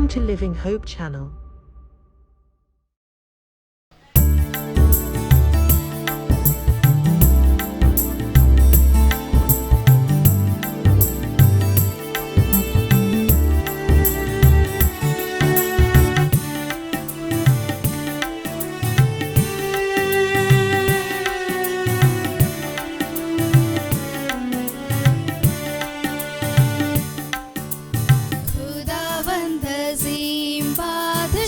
Welcome to Living Hope channel. खुदावंद अज़ीम बादशाह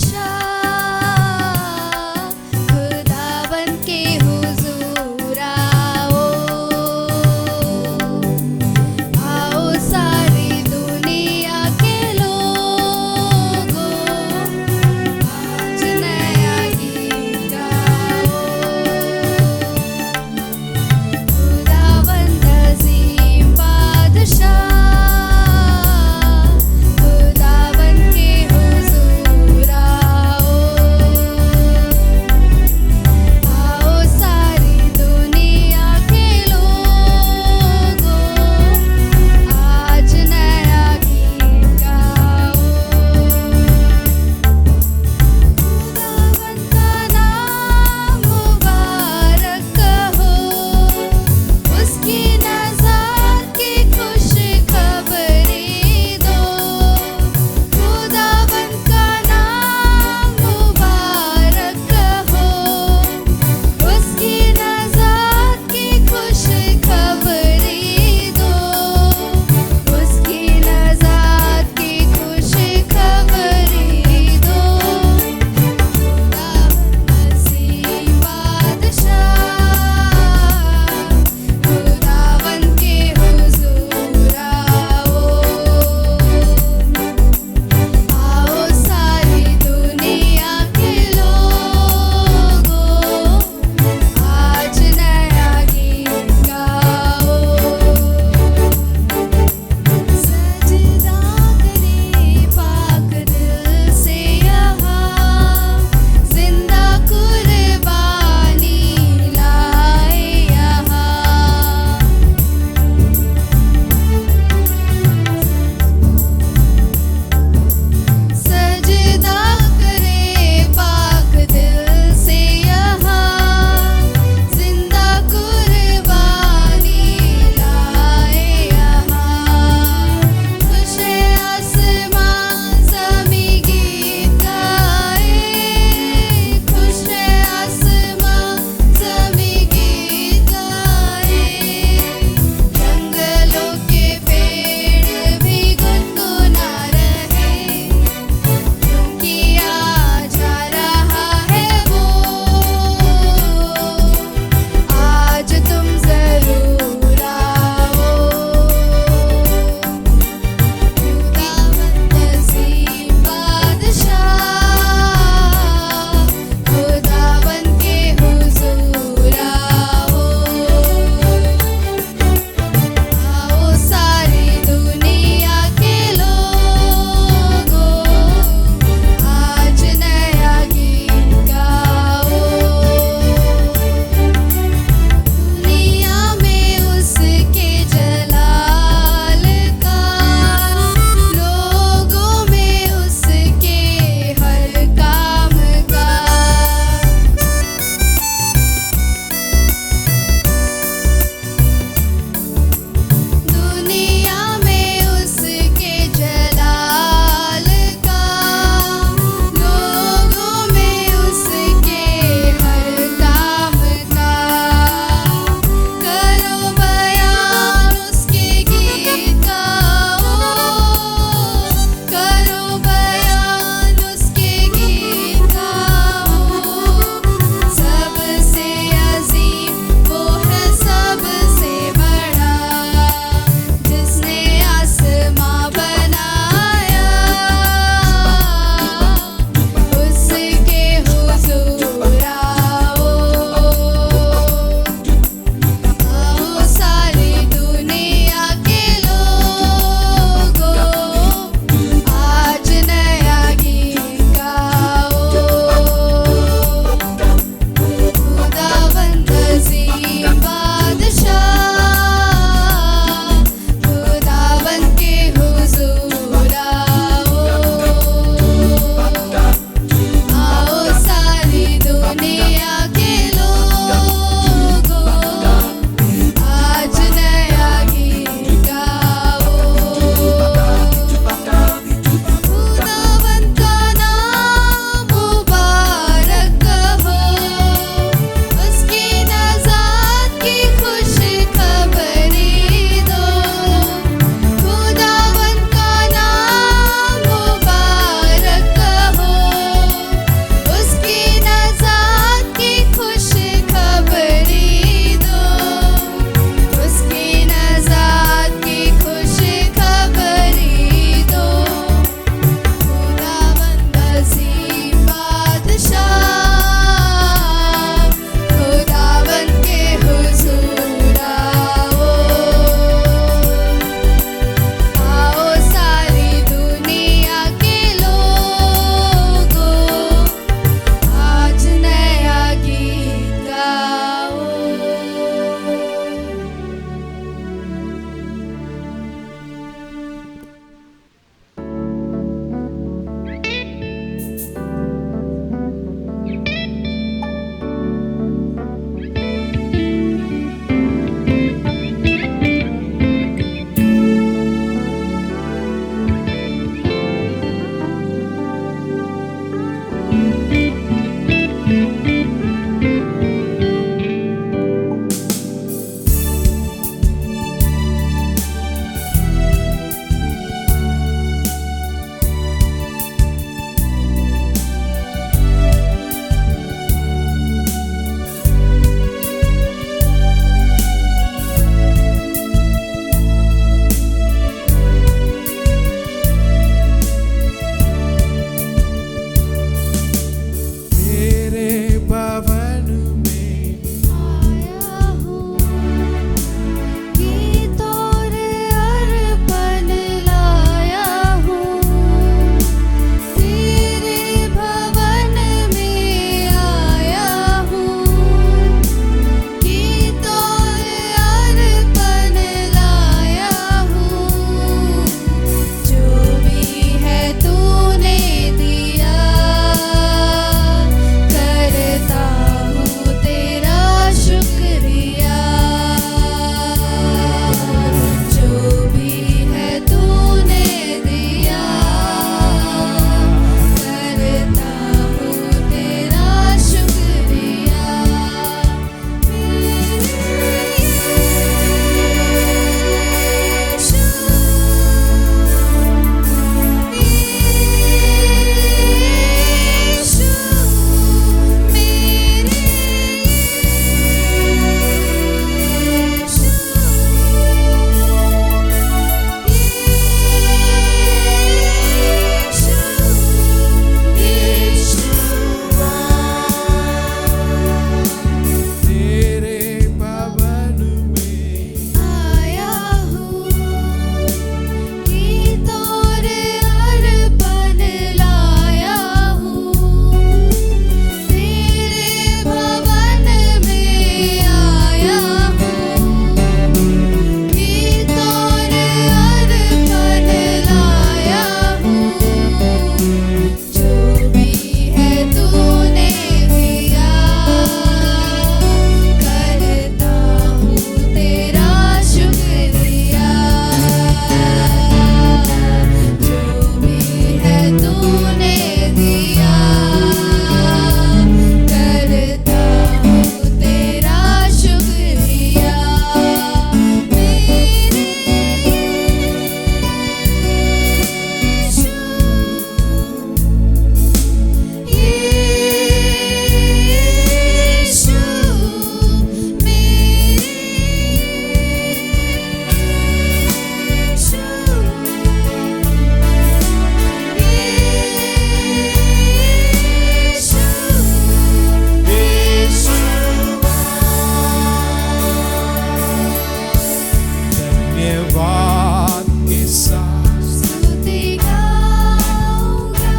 धन्यवाद के साथ स्तुति गाऊंगा,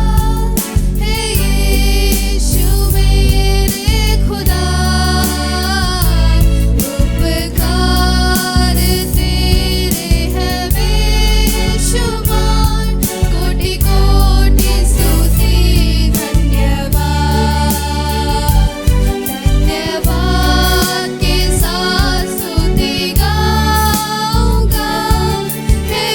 हे यीशु मेरे खुदा, उपकार तेरे हैं बेशुमार, कोटि कोटि स्तुति धन्यवाद के साथ स्तुति गाऊंगा, हे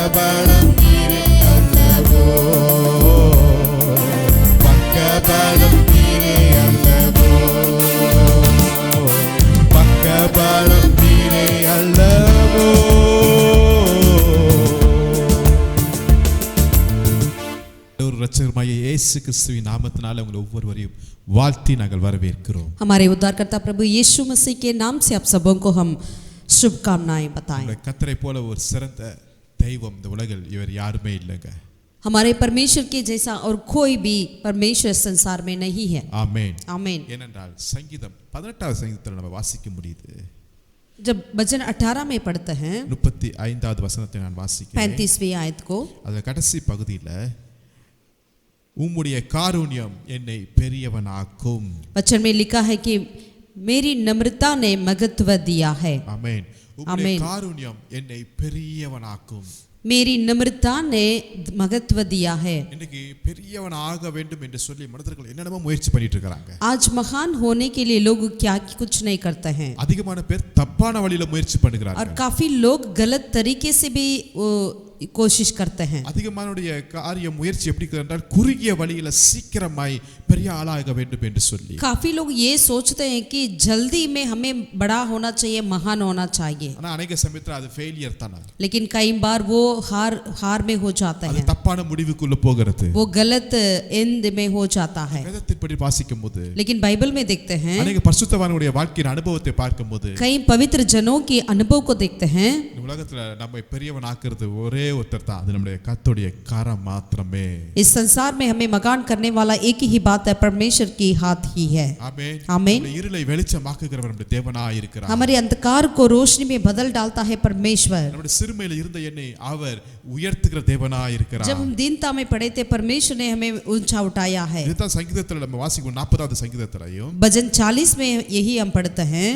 பக்கபலம் நீரே அல்லவோ, பக்கபலம் நீரே அல்லவோ, பக்கபலம் நீரே அல்லவோ. ரட்சகருமாகிய இயேசு கிறிஸ்துவின் நாமத்தினால உங்களை ஒவ்வொருவரையும் வாழ்த்தி நாங்கள் வரவேற்கிறோம். हमारे उद्धारकर्ता प्रभु यीशु मसीह के नाम से आप सबों को हम शुभकामनाएं बताएं. கர்த்தரை போல ஒரு சிறந்த தெய்வம் இந்த உலகில் இவர் யாருமே இல்லைங்க. हमारे परमेश्वर के जैसा और कोई भी परमेश्वर संसार में नहीं है. ஆமென் आमीन. ஏனென்றால் சங்கீதம் 18வது சங்கீதத்தில் நம்ம வாசிக்க முடியுது. जब भजन 18 में पढ़ते हैं 35வது வசனத்தை நான் வாசிக்கிறேன். 35वीं आयत को, அது கடைசி பகுதியில் உம்முடைய காருண்யம் என்னை பெரியவனாக்கும். वचन में लिखा है कि मेरी नम्रता ने महत्व दिया है. ஆமென். உம்முடைய காருண்யம் என்னை பெரியவனாக்கும். मेरी नम्रता ने महत्व दिया है. இன்னைக்கு பெரியவன் ஆக வேண்டும் என்று சொல்லி மனிதர்கள் என்னென்னமோ முயற்சி பண்ணிட்டு இருக்காங்க. आज महान होने के लिए लोग क्या कुछ नहीं करते हैं. அதிகமான பேர் தப்பான வழியில முயற்சி பண்ணுகிறார்கள். और काफी लोग गलत तरीके से भी कोशिश करते हैं. அதிகமானுடைய காரிய முயற்சி எப்படி என்றால் குறுகிய வழியில சீக்கிரமாய் பெரிய ஆளாக வேண்டும் என்று சொல்லி. काफी लोग ये सोचते हैं कि जल्दी में हमें बड़ा होना चाहिए, महान होना चाहिए. ஆனா अनेक சமயத்துல அது ஃபெயிலியர் தான. लेकिन कई बार वो हार में हो जाता அது है. தப்பான முடிவுக்குள்ள போகிறது. वो गलत एंड में हो जाता है. வேதத்தின்படி வாசிக்கும்போது लेकिन बाइबल में देखते हैं अनेक பரிசுத்தவான்களுடைய வாழ்க்கையின் அனுபவத்தை பார்க்கும்போது कई पवित्र जनों के अनुभव को देखते हैं. இந்த உலகத்துல நம்மை பெரியவன் ஆக்குறது ஒரே ஒருத்தர் தான், அது நம்முடைய கர்த்தருடைய கரம் மாத்திரமே. इस संसार में हमें मकान करने वाला एक ही बात है, परमेश्वर की हाथ ही है. ஆமென். आमीन. நம்முடைய இருளை வெளிச்சமாக்குகிறவர் நம்முடைய தேவனாய் இருக்கிறார். हमारे अंधकार को रोशनी में बदल डालता है परमेश्वर. நம்முடைய சிறுமையில இருந்த என்னை அவர் உயர்த்துகிற தேவனாய் இருக்கிறார். जब हम दीनता में पड़े थे परमेश्वर ने हमें ऊंचा उठाया है. இதுதான் சங்கீதத்துல நம்ம வாசிக்கும் 40வது சங்கீதத்திலையும் भजन 40 में यही हम पढ़ते हैं.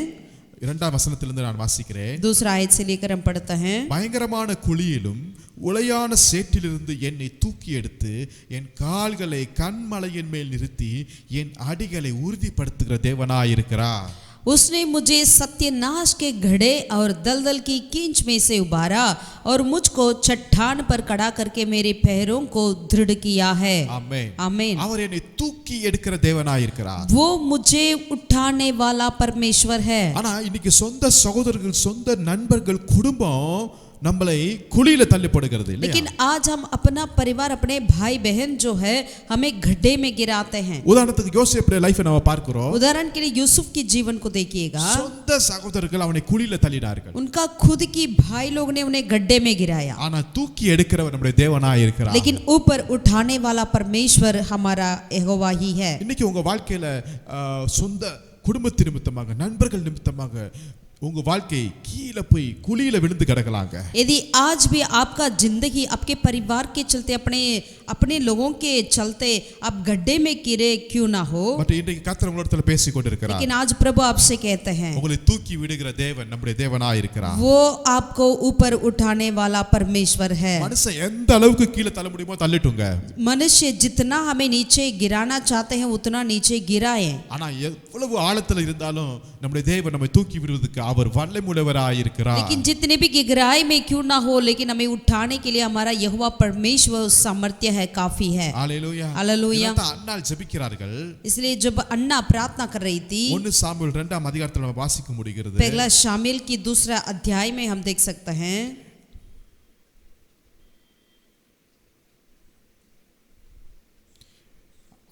இரண்டாம் வசனத்திலிருந்து நான் வாசிக்கிறேன். दूसरा आयत से लेकर हम पढ़ते हैं. பயங்கரமான குழியிலும் உளையான சேற்றிலிருந்து என்னை தூக்கி எடுத்து என் கால்களை கண்மலையின் மேல் நிறுத்தி என் அடிகளை உறுதிப்படுத்துகிற தேவனாய் இருக்கிறார். उसने मुझे सत्यनाश के घड़े और दलदल की कींच में से उबारा और मुझको चट्टान पर खड़ा करके मेरे पैरों को दृढ़ किया है. ஆமென். आमीन. அவர் என்னை தூக்கி எடுக்கிற தேவனாய் இருக்கிறார். वो मुझे उठाने वाला परमेश्वर है. ஆனா இன்னைக்கு சொந்த சகோதரர்கள், சொந்த நண்பர்கள், குடும்பம் நம்மளை குழியில தள்ளப்படுகிறது இல்லையா? लेकिन आज हम अपना परिवार, अपने भाई बहन जो है हमें गड्ढे में गिराते हैं. உதாரணத்துக்கு யோசேப்புடைய லைஃபை நம்ம பார்க்கிறோம். उदाहरण के लिए यूसुफ की जीवन को देखिएगा. சொந்த சகோதரர்கள் அவனை குழியில தள்ளினார்கள். उनका खुद की भाई लोग ने उन्हें गड्ढे में गिराया. ஆனா தூக்கி எடுக்கிறவர் நம்முடைய தேவனாய் இருக்கிறார். लेकिन ऊपर उठाने वाला परमेश्वर हमारा यहोवा ही है. இன்னைக்கு உங்க வாழ்க்கையில சொந்த குடும்பத்தின் நிமித்தமாக, நண்பர்கள் நிமித்தமாக உங்க வாழ்க்கை கீழே போய் குழியில விழுந்து கிடக்கலாங்க. यदि आज भी आपका जिंदगी आपके परिवार के चलते, अपने लोगों के चलते आप गड्ढे में गिरे क्यों ना हो, பட் இன்றைக்கு கர்த்தர் உங்களிடத்துல பேசிக் கொண்டிருக்கிறார். लेकिन आज प्रभु आपसे कहते हैं உங்களை தூக்கி விடுகிற தேவன் நம்முடைய தேவனாய் இருக்கிறார். वो आपको ऊपर उठाने वाला परमेश्वर है. மனுஷன் எந்த அளவுக்கு கீழே தள்ள முடியுமோ தள்ளட்டுங்க. मनुष्य जितना हमें नीचे गिराना चाहते हैं उतना नीचे गिराए. ஆனா எவ்வளவு ஆழத்துல இருந்தாலும் நம்முடைய தேவன் நம்மை தூக்கி விடுவதற்கு அவர் வல்லமையுள்ளவராய் இருக்கிறார். लेकिन जितने भी गहराई में क्यों ना हो, लेकिन हमें उठाने के लिए हमारा यहोवा परमेश्वर सामर्थ्य है, काफी है. ஹalleluya. हालेलुया. அன்னாள் ஜெபிக்கிறார்கள். इसलिए जब अन्ना प्रार्थना कर रही थी, 1 சாமுவேல் 2ஆம் அதிகாரத்துல நம்ம வாசிக்க முடிகிறது. पहला शामिल की दूसरा अध्याय में हम देख सकते हैं.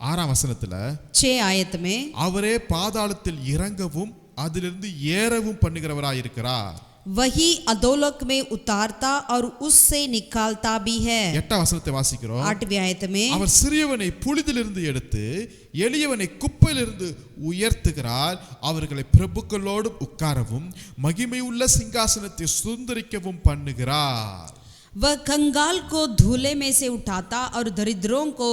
ஆறாம் வசனத்துல 6 आयत में அவரே பாதாளத்தில் இறங்கவும் அதிலிருந்து ஏறவும் பண்ணுகிறவராய் இருக்கிறார். वही अधोलोक में उतारता और उससे निकालता भी है. 8ஆம் வசனத்தை வாசிக்கிறோம். 8वीं आयत में அவர் சிறியவனை புழுதிலிருந்து எடுத்து எளியவனை குப்பையிலிருந்து உயர்த்துகிறார். அவர்களை பிரபுக்களோடு உட்காரவும் மகிமையுள்ள சிங்காசனத்தை சுதந்தரிக்கவும் பண்ணுகிறார். वह कंगाल को धूले में से उठाता और दरिद्रों को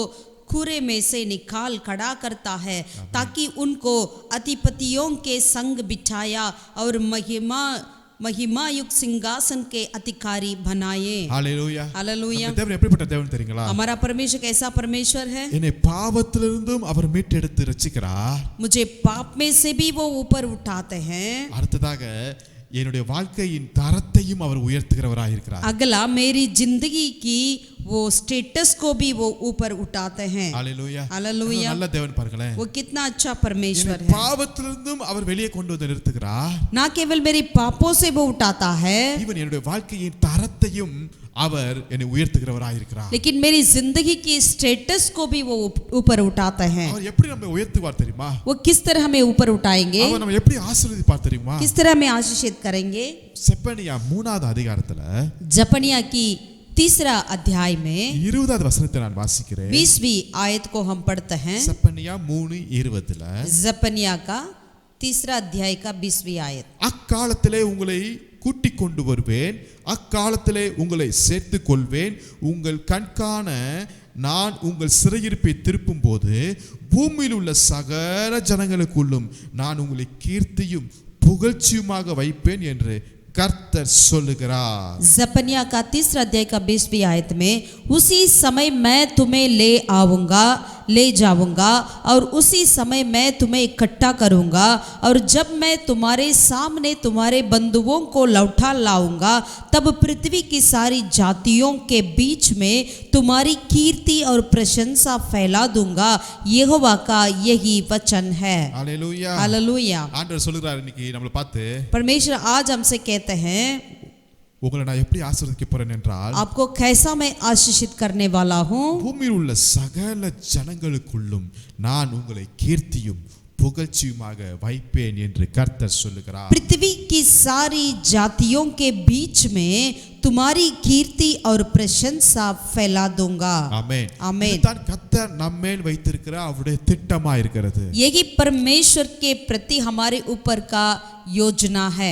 कूरे में से निकाल खड़ा करता है, ताकि उनको अधिपतियों के संग बिठाया और महिमायुक्त सिंहासन के अधिकारी बनाए. ஹalleluya. हालेलुया. தேவன் எப்படிப்பட்ட தேவன் தெரியுங்களா? हमारा परमेश्वर कैसा परमेश्वर है? என்னை பாவத்திலிருந்தும் அவர் மீட்டெடுத்து ரட்சிக்கிறார். मुझे पाप में से भी वो ऊपर उठाते हैं. அடுத்ததாக என்னுடைய வாழ்க்கையின் தரத்தையும் அவர் உயர்த்துகிறவராயிருக்கிறார். अगला मेरी जिंदगी की वो स्टेटस को भी वो ऊपर उठाते हैं. ஹalleluya. हालेलुया. நல்ல தேவன் பாருங்களேன். वो कितना अच्छा परमेश्वर என்னை है. பாவத்திலிருந்தும் அவர் வெளியே கொண்டு வந்து நிறுத்துகிறார். ना केवल मेरे पापों से वो उठाता है, இவன் என்னுடைய வாழ்க்கையின் தரத்தையும் அவர் என்னை உயர்த்துகிறவராயிருக்கிறார். लेकिन मेरी जिंदगी की स्टेटस को भी वो ऊपर उठाते हैं. அவர் எப்படி நம்மை உயர்த்துவார் தெரியுமா? वो किस तरह हमें ऊपर उठाएंगे, அவர் நம்மை எப்படி ஆசீர்வதிப்பார் தெரியுமா? किस तरह हमें आशीषित करेंगे. செப்பனியா 3வது அதிகாரத்துல जपनिया की 3 अध्याय में 20வது வசனத்தை நான் வாசிக்கிறேன். 20वीं आयत को हम पढ़ते हैं. செப்பனியா 3:20ல जपनिया का 3 अध्याय का 20वीं आयत. அக்காலத்திலே உங்களை கூட்டிக் கொண்டு வருவேன், அக்காலத்திலே உங்களை சேர்த்துக் கொள்வேன், உங்கள் கண்காண நான் உங்கள் சிறையிருப்பை திருப்பும் போது பூமியில் உள்ள சகல ஜனங்களுக்குள்ளும் நான் உங்களை கீர்த்தியும் புகழ்ச்சியுமாக வைப்பேன் என்று कर्तर சொல்லுகிறார். जपनिया का 3 अध्याय का 20वीं आयत में उसी समय मैं तुम्हें ले आऊंगा, ले जाऊंगा और उसी समय मैं तुम्हें इकट्ठा करूंगा और जब मैं तुम्हारे सामने तुम्हारे बंधुओं को लौटा लाऊंगा तब पृथ्वी की सारी जातियों के बीच में तुम्हारी कीर्ति और प्रशंसा फैला दूंगा. यहोवा का यही वचन है. ஹalleluya. हालेलुया. ஆண்டவர் சொல்லுகிறார் இன்னைக்கு நம்மளை பார்த்து, परमेश्वर आज हमसे कहते हैं, உங்களை நான் எப்படி ஆசீர்வதிக்க போறேன் என்றால் आपको कैसा मैं आशीषित करने वाला हूँ. பூமியில் உள்ள சகல ஜனங்களுக்குள்ளும் நான் உங்களை கீர்த்தியும் புகழ்ச்சியுமாக வைப்பேன் என்று கர்த்தர் சொல்லுகிறார். पृथ्वी की सारी जातियों के बीच में तुम्हारी कीर्ति और प्रशंसा फैला दूंगा. ஆமென். ஆமென். இதுதான் கர்த்தர் நம்மேல் வைத்திருக்கிற அவருடைய திட்டமா இருக்கிறது. यही परमेश्वर के प्रति हमारे ऊपर का योजना है.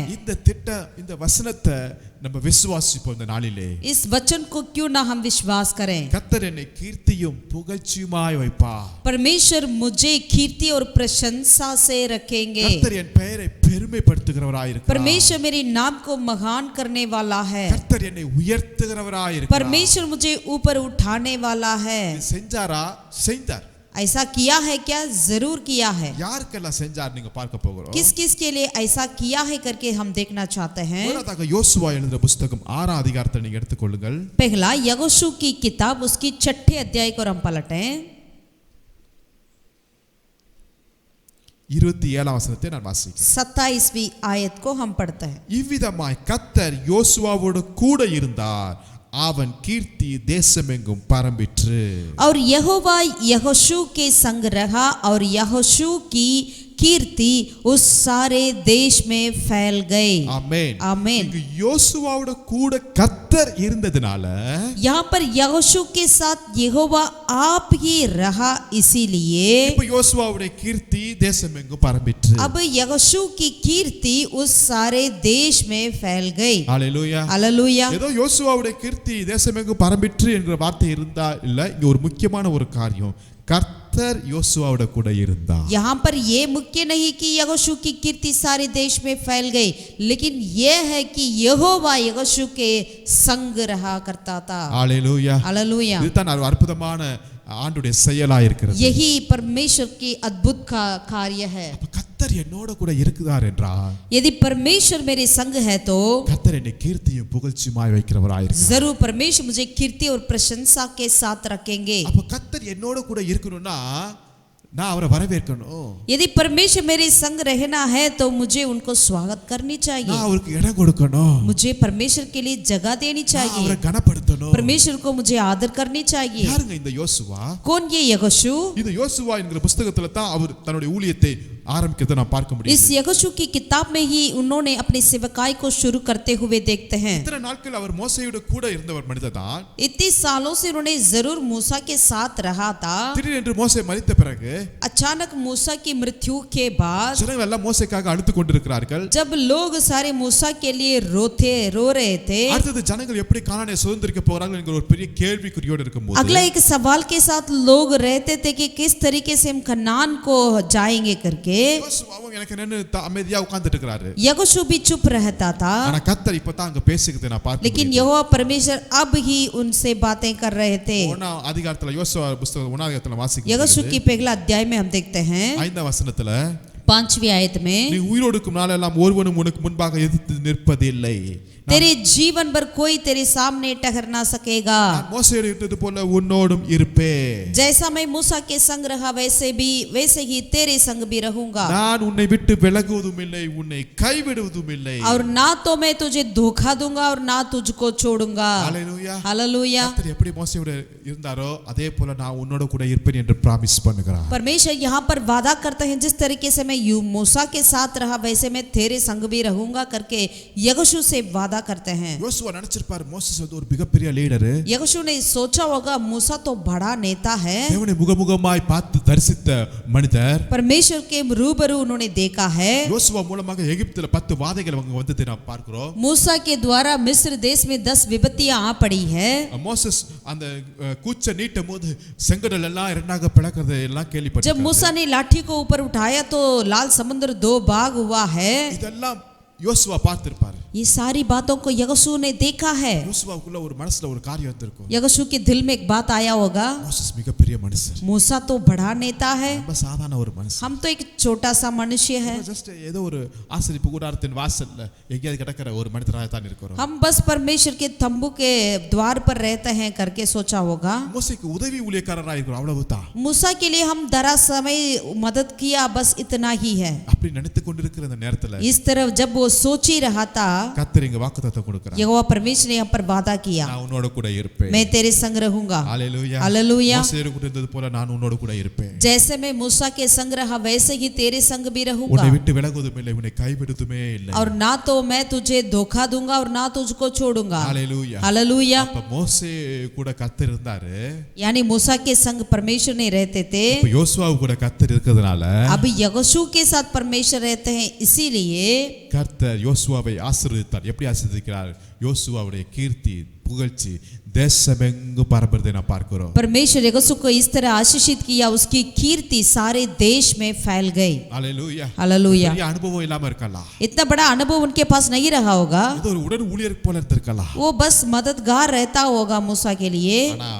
இந்த வசனத்தை நம்ம விசுவாசிப்போம் இந்த நாளிலே. इस वचन को क्यों ना हम विश्वास करें. கர்த்தர் என்னை கீர்த்தியும் புகழ்ச்சியுமாய் வைப்பார். परमेश्वर मुझे कीर्ति और प्रशंसा से रखेंगे. கர்த்தர் என் பெயரை பெருமைப்படுத்துகிறவராயிருக்கிறார். परमेश्वर मेरे नाम को महान करने वाला है. கர்த்தர் என்னை உயர்த்துகிறவராயிருக்கிறார். परमेश्वर मुझे ऊपर उठाने वाला है. செஞ்சாரா? செஞ்சார். ऐसा किया है क्या? जरूर किया है. யாருக்கெல்லாம் செஞ்சார் நீங்க பார்க்க போகிறோம். किस किस के लिए ऐसा किया है करके हम देखना चाहते हैं. முதலாவதாக யோசுவா எழுதின புத்தகம் 6ஆம் அதிகாரத்தை நீங்க எடுத்துக்கொள்ளுங்கள். पहला यहोशू की किताब उसकी 6ठे अध्याय को हम पलटें. 27ஆம் வசனத்தை நான் வாசிக்கிறேன். 27वीं आयत को हम पढ़ते हैं. இவ்விதமாய் கர்த்தர் யோசுவாவோடு கூட இருந்தார், அவன் கீர்த்தி தேசமெங்கும் பரம்பிற்று. और यहोवा यहोशू के संग रहा और यहोशू की कीर्ति उस सारे देश में फैल गई. ஆமென். आमीन. இங்கு யோசுவாவோட கூட கர்த்தர் இருந்ததனால यहाँ पर यहोशू के साथ यहोवा आप ही रहा, इसीलिए இப்ப யோசுவாவுடைய கீர்த்தி தேசமெங்கும் பரம்பிற்று. अब यहोशू की कीर्ति उस सारे देश में फैल गई. ஹalleluya. हालेलुया. ஏதோ யோசுவாவுடைய கீர்த்தி தேசமெங்கும் பரம்பிற்று என்கிற வார்த்தை இருந்தா இல்ல, இங்க ஒரு முக்கியமான ஒரு காரியம், கர்த்தர் யோசுவாவோட கூட இருந்தார். यहाँ पर ये मुख्य नहीं कि यहोशू की कीर्ति सारे देश में फैल गई, लेकिन ये है कि यहोवा यहोशू के संग रहा करता था. ஹalleluya. हालेलुया. இதுதான் ஒரு அற்புதமான ஆண்டுடைய செயலா இருக்கிறது. यही परमेश्वर की अद्भुत का कार्य है. அப்ப கர்த்தர் என்னோட கூட இருக்கிறார் என்றால் यदि परमेश्वर मेरे संग है तो கர்த்தர் என்னை கீர்த்தியும் புகழ்ச்சியுமாய் வைக்கிறவராயிருக்கிறார். जरूर परमेश्वर मुझे कीर्ति और प्रशंसा के साथ रखेंगे. அப்ப கர்த்தர் என்னோட கூட இருக்கணும்னா நான் அவரை வரவேற்கணும். यदि परमेश्वर मेरे संग रहना है तो मुझे उनको स्वागत करनी நான் चाहिए. அவருக்கு இடம் கொடுக்கணும். मुझे परमेश्वर के लिए जगह देनी நான் चाहिए. அவரை கனப்படுத்தணும். परमेश्वर को मुझे आदर करनी चाहिए. யாருங்க இந்த யோசுவா? कौन ये यहोशू? இந்த யோசுவா என்கிற புத்தகத்துல தான் அவர் தன்னுடைய ஊழியத்தை ஆரம்பிக்கிறதை நான் பார்க்க इस முடியும். यहोशू की किताब में ही उन्होंने अपनी सेवकाई को शुरू करते हुए देखते हैं. இத்தனை நாட்கள் அவர் மோசேயோட கூட இருந்தவர் மனிதர் தான். इतने सालों से उन्होंने जरूर मूसा के साथ रहा था. திடீரென்று மோசே மரித்த பிறகு अचानक मूसा की मृत्यु के बाद ஜனங்கள் எல்லாம் மோசேக்காக அழுத்து கொண்டிருக்கிறார்கள். जब लोग सारे मूसा के लिए रो रहे थे, அடுத்தது ஜனங்கள் எப்படி கானானை சுதந்திரிக்க போறார்கள் என்கிற ஒரு பெரிய கேள்விக்குறியோடு இருக்கும்போது अगला एक सवाल के साथ लोग रहते थे कि किस तरीके से हम कनान को जाएंगे करके. யோசுவாவும் எனக்கு நின்னு அமைதியா உட்கார்ந்துட்டு இருக்காரு. यहोशू भी चुप रहता था, ஆனா கர்த்தர் இப்பதான் அங்க பேசிக்கிறதை நான் பார்க்க लेकिन முடியுது. यहोवा परमेश्वर अब ही उनसे बातें कर रहे थे. ஒண்ணாம் அதிகாரத்துல யோசுவா புத்தகம் 1ஆம் அதிகாரத்துல यहोशू வாசிக்கிறோம். की पहला अध्याय में हम देखते हैं 5ஆம் வசனத்துல 5वीं आयत में நீ உயிரோடு இருக்கும் நாளெல்லாம் ஒருவனும் உனக்கு முன்பாக எதிர்த்து நிற்பதில்லை. तेरे जीवन भर कोई तेरे सामने ठहर ना सकेगा. நான் மோசேயோடு இருந்தது போல உன்னோடும் இருப்பேன். जैसा मैं मूसा के संग रहा वैसे ही तेरे संग भी रहूंगा. நான் உன்னை விட்டு விலகுவதும் இல்லை, உன்னை கைவிடுவதும் இல்லை. और ना तो मैं तुझे धोखा दूंगा और ना तुझको छोड़ूंगा. ஹல்லேலூயா. हालेलुया. கர்த்தர் எப்படி மோசேயோடு இருந்தாரோ அதே போல நான் உன்னோட கூட இருப்பேன் என்று பிராமிஸ் பண்ணுகிறார். परमेश्वर यहाँ पर वादा करते हैं जिस तरीके से मैं मूसा के साथ रहा वैसे मैं तेरे संग भी रहूंगा करके यहोशू से वादा करते हैं. யோசுவா நினைச்சிருப்பார் மோசேஸ் வந்து ஒரு மிகப்பெரிய லீடர். यहोशू ने सोचा होगा मूसा तो बड़ा नेता है. தேவனை முகமுகமாய் பார்த்து தரிசித்த மனிதர். परमेश्वर के रूबरू उन्होंने देखा है. யோசுவா மூலமாக எகிப்துல 10 வாதைகள் அவங்க வந்ததை நாம் பார்க்கிறோம். मूसा के द्वारा मिस्र देश में 10 विपत्तियां आ पड़ी है. மோசஸ் அந்த கூச்ச நீட்டும் போது செங்கடல் எல்லாம் இரண்டாக பிளக்கிறது எல்லாம் जब கேள்விப்பட்டார். मूसा ने लाठी को ऊपर उठाया तो लाल समुद्र 2 भाग हुआ है. இதெல்லாம் யோசுவா பார்த்திருப்பார். ये सारी बातों को यहोशू ने देखा है. யோசுவாவுக்குள்ள ஒரு மனசுல ஒரு காரியம் வந்திருக்கும். यहोशू के दिल में एक बात आया होगा. மோசஸ் மிகப்பெரிய மனுஷன், मूसा तो बड़ा नेता है, ரொம்ப சாதாரண ஒரு மனுஷன். हम तो एक छोटा सा मनुष्य है. ஜஸ்ட் ஏதோ ஒரு ஆசரிப்பு கூடாரத்தின் வாசல்ல எங்கேயாவது கிடக்கிற ஒரு மனிதராக தான் இருக்கிறோம். हम बस परमेश्वर के तंबू के द्वार पर रहते हैं करके सोचा होगा. மோசேக்கு உதவி ஊழியக்காரராக இருக்கிறோம், அவ்வளவுதான். मूसा के लिए हम दरा समय मदद किया, बस इतना ही है. அப்படி நினைத்து கொண்டிருக்கிற அந்த நேரத்துல इस तरफ जब वो सोच ही रहा था, கர்த்தர் இங்க வாக்குத்தத்தம் கொடுக்கிறார். यहोवा परमेश्वर ने यहाँ पर वादा किया, நான் உன்னோட கூட இருப்பேன். मैं तेरे संग रहूंगा. ஹல்லேலூயா. हालेलुया. மோசேயோடு கூட இருந்தது போல நான் உன்னோடு கூட இருப்பேன். जैसे मैं मूसा के संग रहा वैसे ही तेरे संग भी रहूंगा. உன்னை விட்டு விலகுவதும் இல்லை, உன்னை கைவிடுவதுமே இல்லை. और ना तो मैं तुझे धोखा दूंगा और ना तुझको छोड़ूंगा. ஹல்லேலூயா. हालेलुया. அப்ப மோசே கூட கர்த்தர் இருந்தாரு. यानी मूसा के संग परमेश्वर नहीं रहते थे, இப்ப யோசுவாவு கூட கர்த்தர் இருக்கிறதுனால अब यहोशू के साथ परमेश्वर रहते हैं. इसीलिए கர்த்தர் யோசுவாவை ஆசீர்வதித்தார். எப்படி ஆசீர்வதிக்கிறார்? யோசுவாவுடைய கீர்த்தி புகழ்ச்சி தேசமெங்கும் பரவுறதை நான் பார்க்கிறோம். परमेश्वर यहोशू को इस तरह आशीषित किया, उसकी कीर्ति सारे देश में फैल गई. ஹல்லேலூயா. हालेलुया. பெரிய அனுபவம் இல்லாம இருக்கலாம், इतना बड़ा अनुभव उनके पास नहीं रहा होगा, ஏதோ ஒரு உடன் ஊழியர் போல இருந்திருக்கலாம். वो बस मददगार रहता होगा मूसा के लिए. ஆனா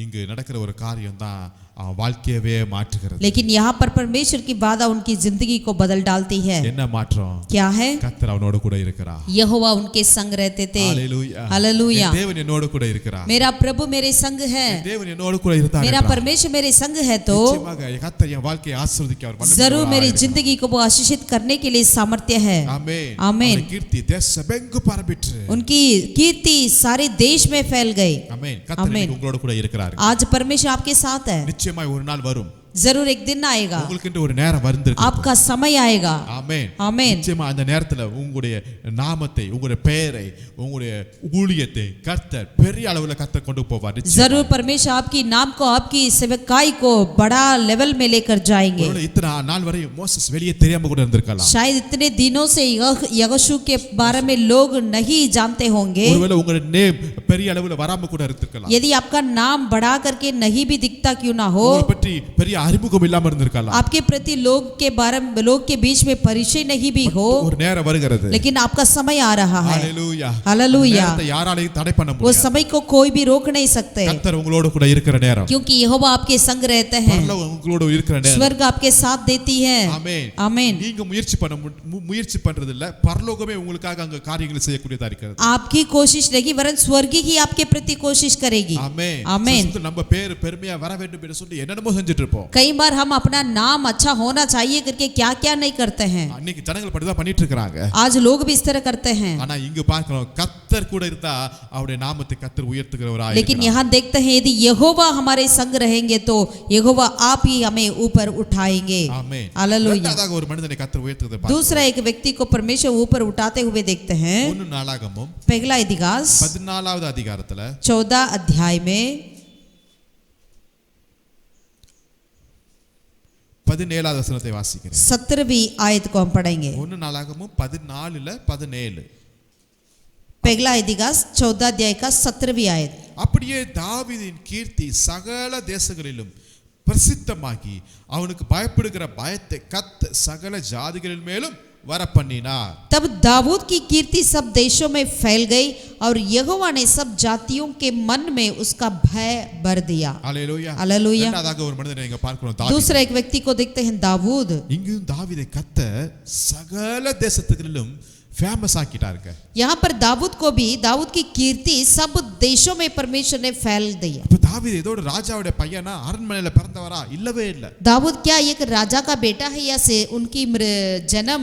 இங்கு நடக்கிற ஒரு காரியம் தான் அவன் வாழ்க்கையவே மாற்றுகிறது. लेकिन यहाँ पर परमेश्वर की वादा उनकी जिंदगी को बदल डालती है. என்ன மாற்றம்? क्या है? கர்த்தர் அவனோடு கூட இருக்கிறார். यहोवा उनके संग रहते थे. ஹல்லேலூயா. हालेलुया. என் தேவன் என்னோடு கூட இருக்கிறார். मेरा प्रभु मेरे संग है, என் தேவன் என்னோடு கூட இருந்தார். मेरा परमेश्वर मेरे संग है तो நிச்சயமாக கர்த்தர் என் வாழ்க்கையை ஆசீர்வதிக்க அவர் வல்லமை जरूर உள்ளவராக मेरी இருக்கிறார். जिंदगी को वो आशीषित करने के लिए सामर्थ्य है. ஆமென். ஆமென். அவருடைய கீர்த்தி தேசமெங்கும் பரவிற்று. उनकी कीर्ति सारे देश में फैल गई. ஆமென். கர்த்தர் ஆமென். இன்னைக்கு உங்களோடு கூட இருக்கிறார். आज परमेश्वर आपके साथ है. நிச்சயமாய் ஒரு நாள் வரும், जरूर एक दिन आएगा, உங்களுக்கு ஒரு நேரம் வந்திருக்கு. आपका समय आएगा. ஆமென். ஆமென். நிச்சயமா அந்த நேரத்துல உங்களுடைய நாமத்தை, உங்களுடைய பெயரை, உங்களுடைய ஊழியத்தை கர்த்தர் பெரிய அளவுல கர்த்தர் கொண்டு போவார். जरूर परमेश्वर आपकी नाम को, आपकी सेवकाई को बड़ा लेवल में लेकर जाएंगे. ஒருவேளை இத்தனை நாள் வரை மோசஸ் வெளியே தெரியாம கூட இருந்திருக்கலாம். शायद इतने दिनों से यहोशू के बारे में लोग नहीं जानते होंगे. ஒருவேளை உங்களுடைய நேம் பெரிய அளவுல வராம கூட இருந்திருக்கலாம். यदि आपका नाम बढ़ा करके नहीं भी दिखता क्यों ना हो, உங்களை பற்றி பெரிய அறிமுகம் இல்லாம இருந்திருக்கலாம். आपके प्रति लोग के बीच में परिचय नहीं भी हो, ஒரு நேரம் வருகிறது. लेकिन आपका समय आ रहा है. ஹல்லேலூயா. हालेलुया. நேரத்தை யாராலையும் தடை பண்ண वो முடியாது. समय को कोई भी रोक नहीं सकते, கர்த்தர் உங்களோடு கூட இருக்கிற நேரம், क्योंकि यहोवा आपके संग रहते हैं. பரலோகம் உங்களோடு இருக்கிற நேரம். स्वर्ग आपके साथ देती है. ஆமென். आमीन. நீங்க முயற்சி பண்றது இல்ல, பரலோகமே உங்களுக்காக அங்க காரியங்களை செய்யக்கூடியதா இருக்கிறது. आपकी कोशिश नहीं वरन स्वर्ग ही आपके प्रति कोशिश करेगी. ஆமென். आमीन. நம்ம பேர் பெருமையா வர வேண்டும் என்று சொல்லி என்னென்னமோ செஞ்சுட்டு இருப்போம். कई बार हम अपना नाम अच्छा होना चाहिए करके क्या क्या नहीं करते हैं. அன்னைக்கு ஜனங்கள் படிதான் பண்ணிட்டு இருக்காங்க. आज लोग भी इस तरह करते हैं. ஆனா இங்க பார்க்கிறோம் கர்த்தர் கூட இருந்தா அவருடைய நாமத்தை கர்த்தர் உயர்த்துகிறவராய் लेकिन இருக்கிறார். यहाँ देखते हैं यदि यहोवा हमारे संग रहेंगे तो यहोवा आप ही हमें ऊपर उठाएंगे. ஆமென். हालेलुया. இரண்டாவதாக ஒரு மனிதனை கர்த்தர் உயர்த்துகிறதை பார்க்கிறோம். दूसरा एक व्यक्ति को परमेश्वर ऊपर उठाते हुए देखते हैं. 1 நாளாகமம் पहला इतिहास 14வது அதிகாரத்துல 14 अध्याय में 17வது வசனத்தை வாசிக்கிறேன். 17वीं आयत को हम पढ़ेंगे. 1 நாளாகமம் 14:17. पहला इतिहास 14 अध्याय का 17वीं आयत. அப்படியே தாவீதின் கீர்த்தி சகல தேசங்களிலும் பிரசித்தமாகி அவனுக்கு பயப்படுகிற பயத்தை கர்த்தர் சகல ஜாதிகளின் மேலும் வரப்பண்ணினார். तब दाऊद की कीर्ति सब देशों में फैल गई और यहोवा ने सब जातियों के मन में उसका भय भर दिया. அல்லேலூயா. அல்லேலூயா. இரண்டாவதாக ஒரு மனிதனை இங்க பார்க்கிறோம், தாவீது. दूसरा एक व्यक्ति को देखते हैं, दाऊद. இங்கேயும் தாவீதை கர்த்தர் சகல தேசத்துகளிலும் ஃபேமஸ் ஆக்கிட்டாருங்க. यहाँ पर दाऊद को भी, दाऊद की कीर्ति सब देशों में परमेश्वर ने फैल दी. அப்ப தாவீது ஏதோ ஒரு ராஜாவுடைய பையனா அரண்மனையில பிறந்தவரா? இல்லவே இல்ல. दाऊद क्या एक राजा का बेटा है या से उनकी जन्म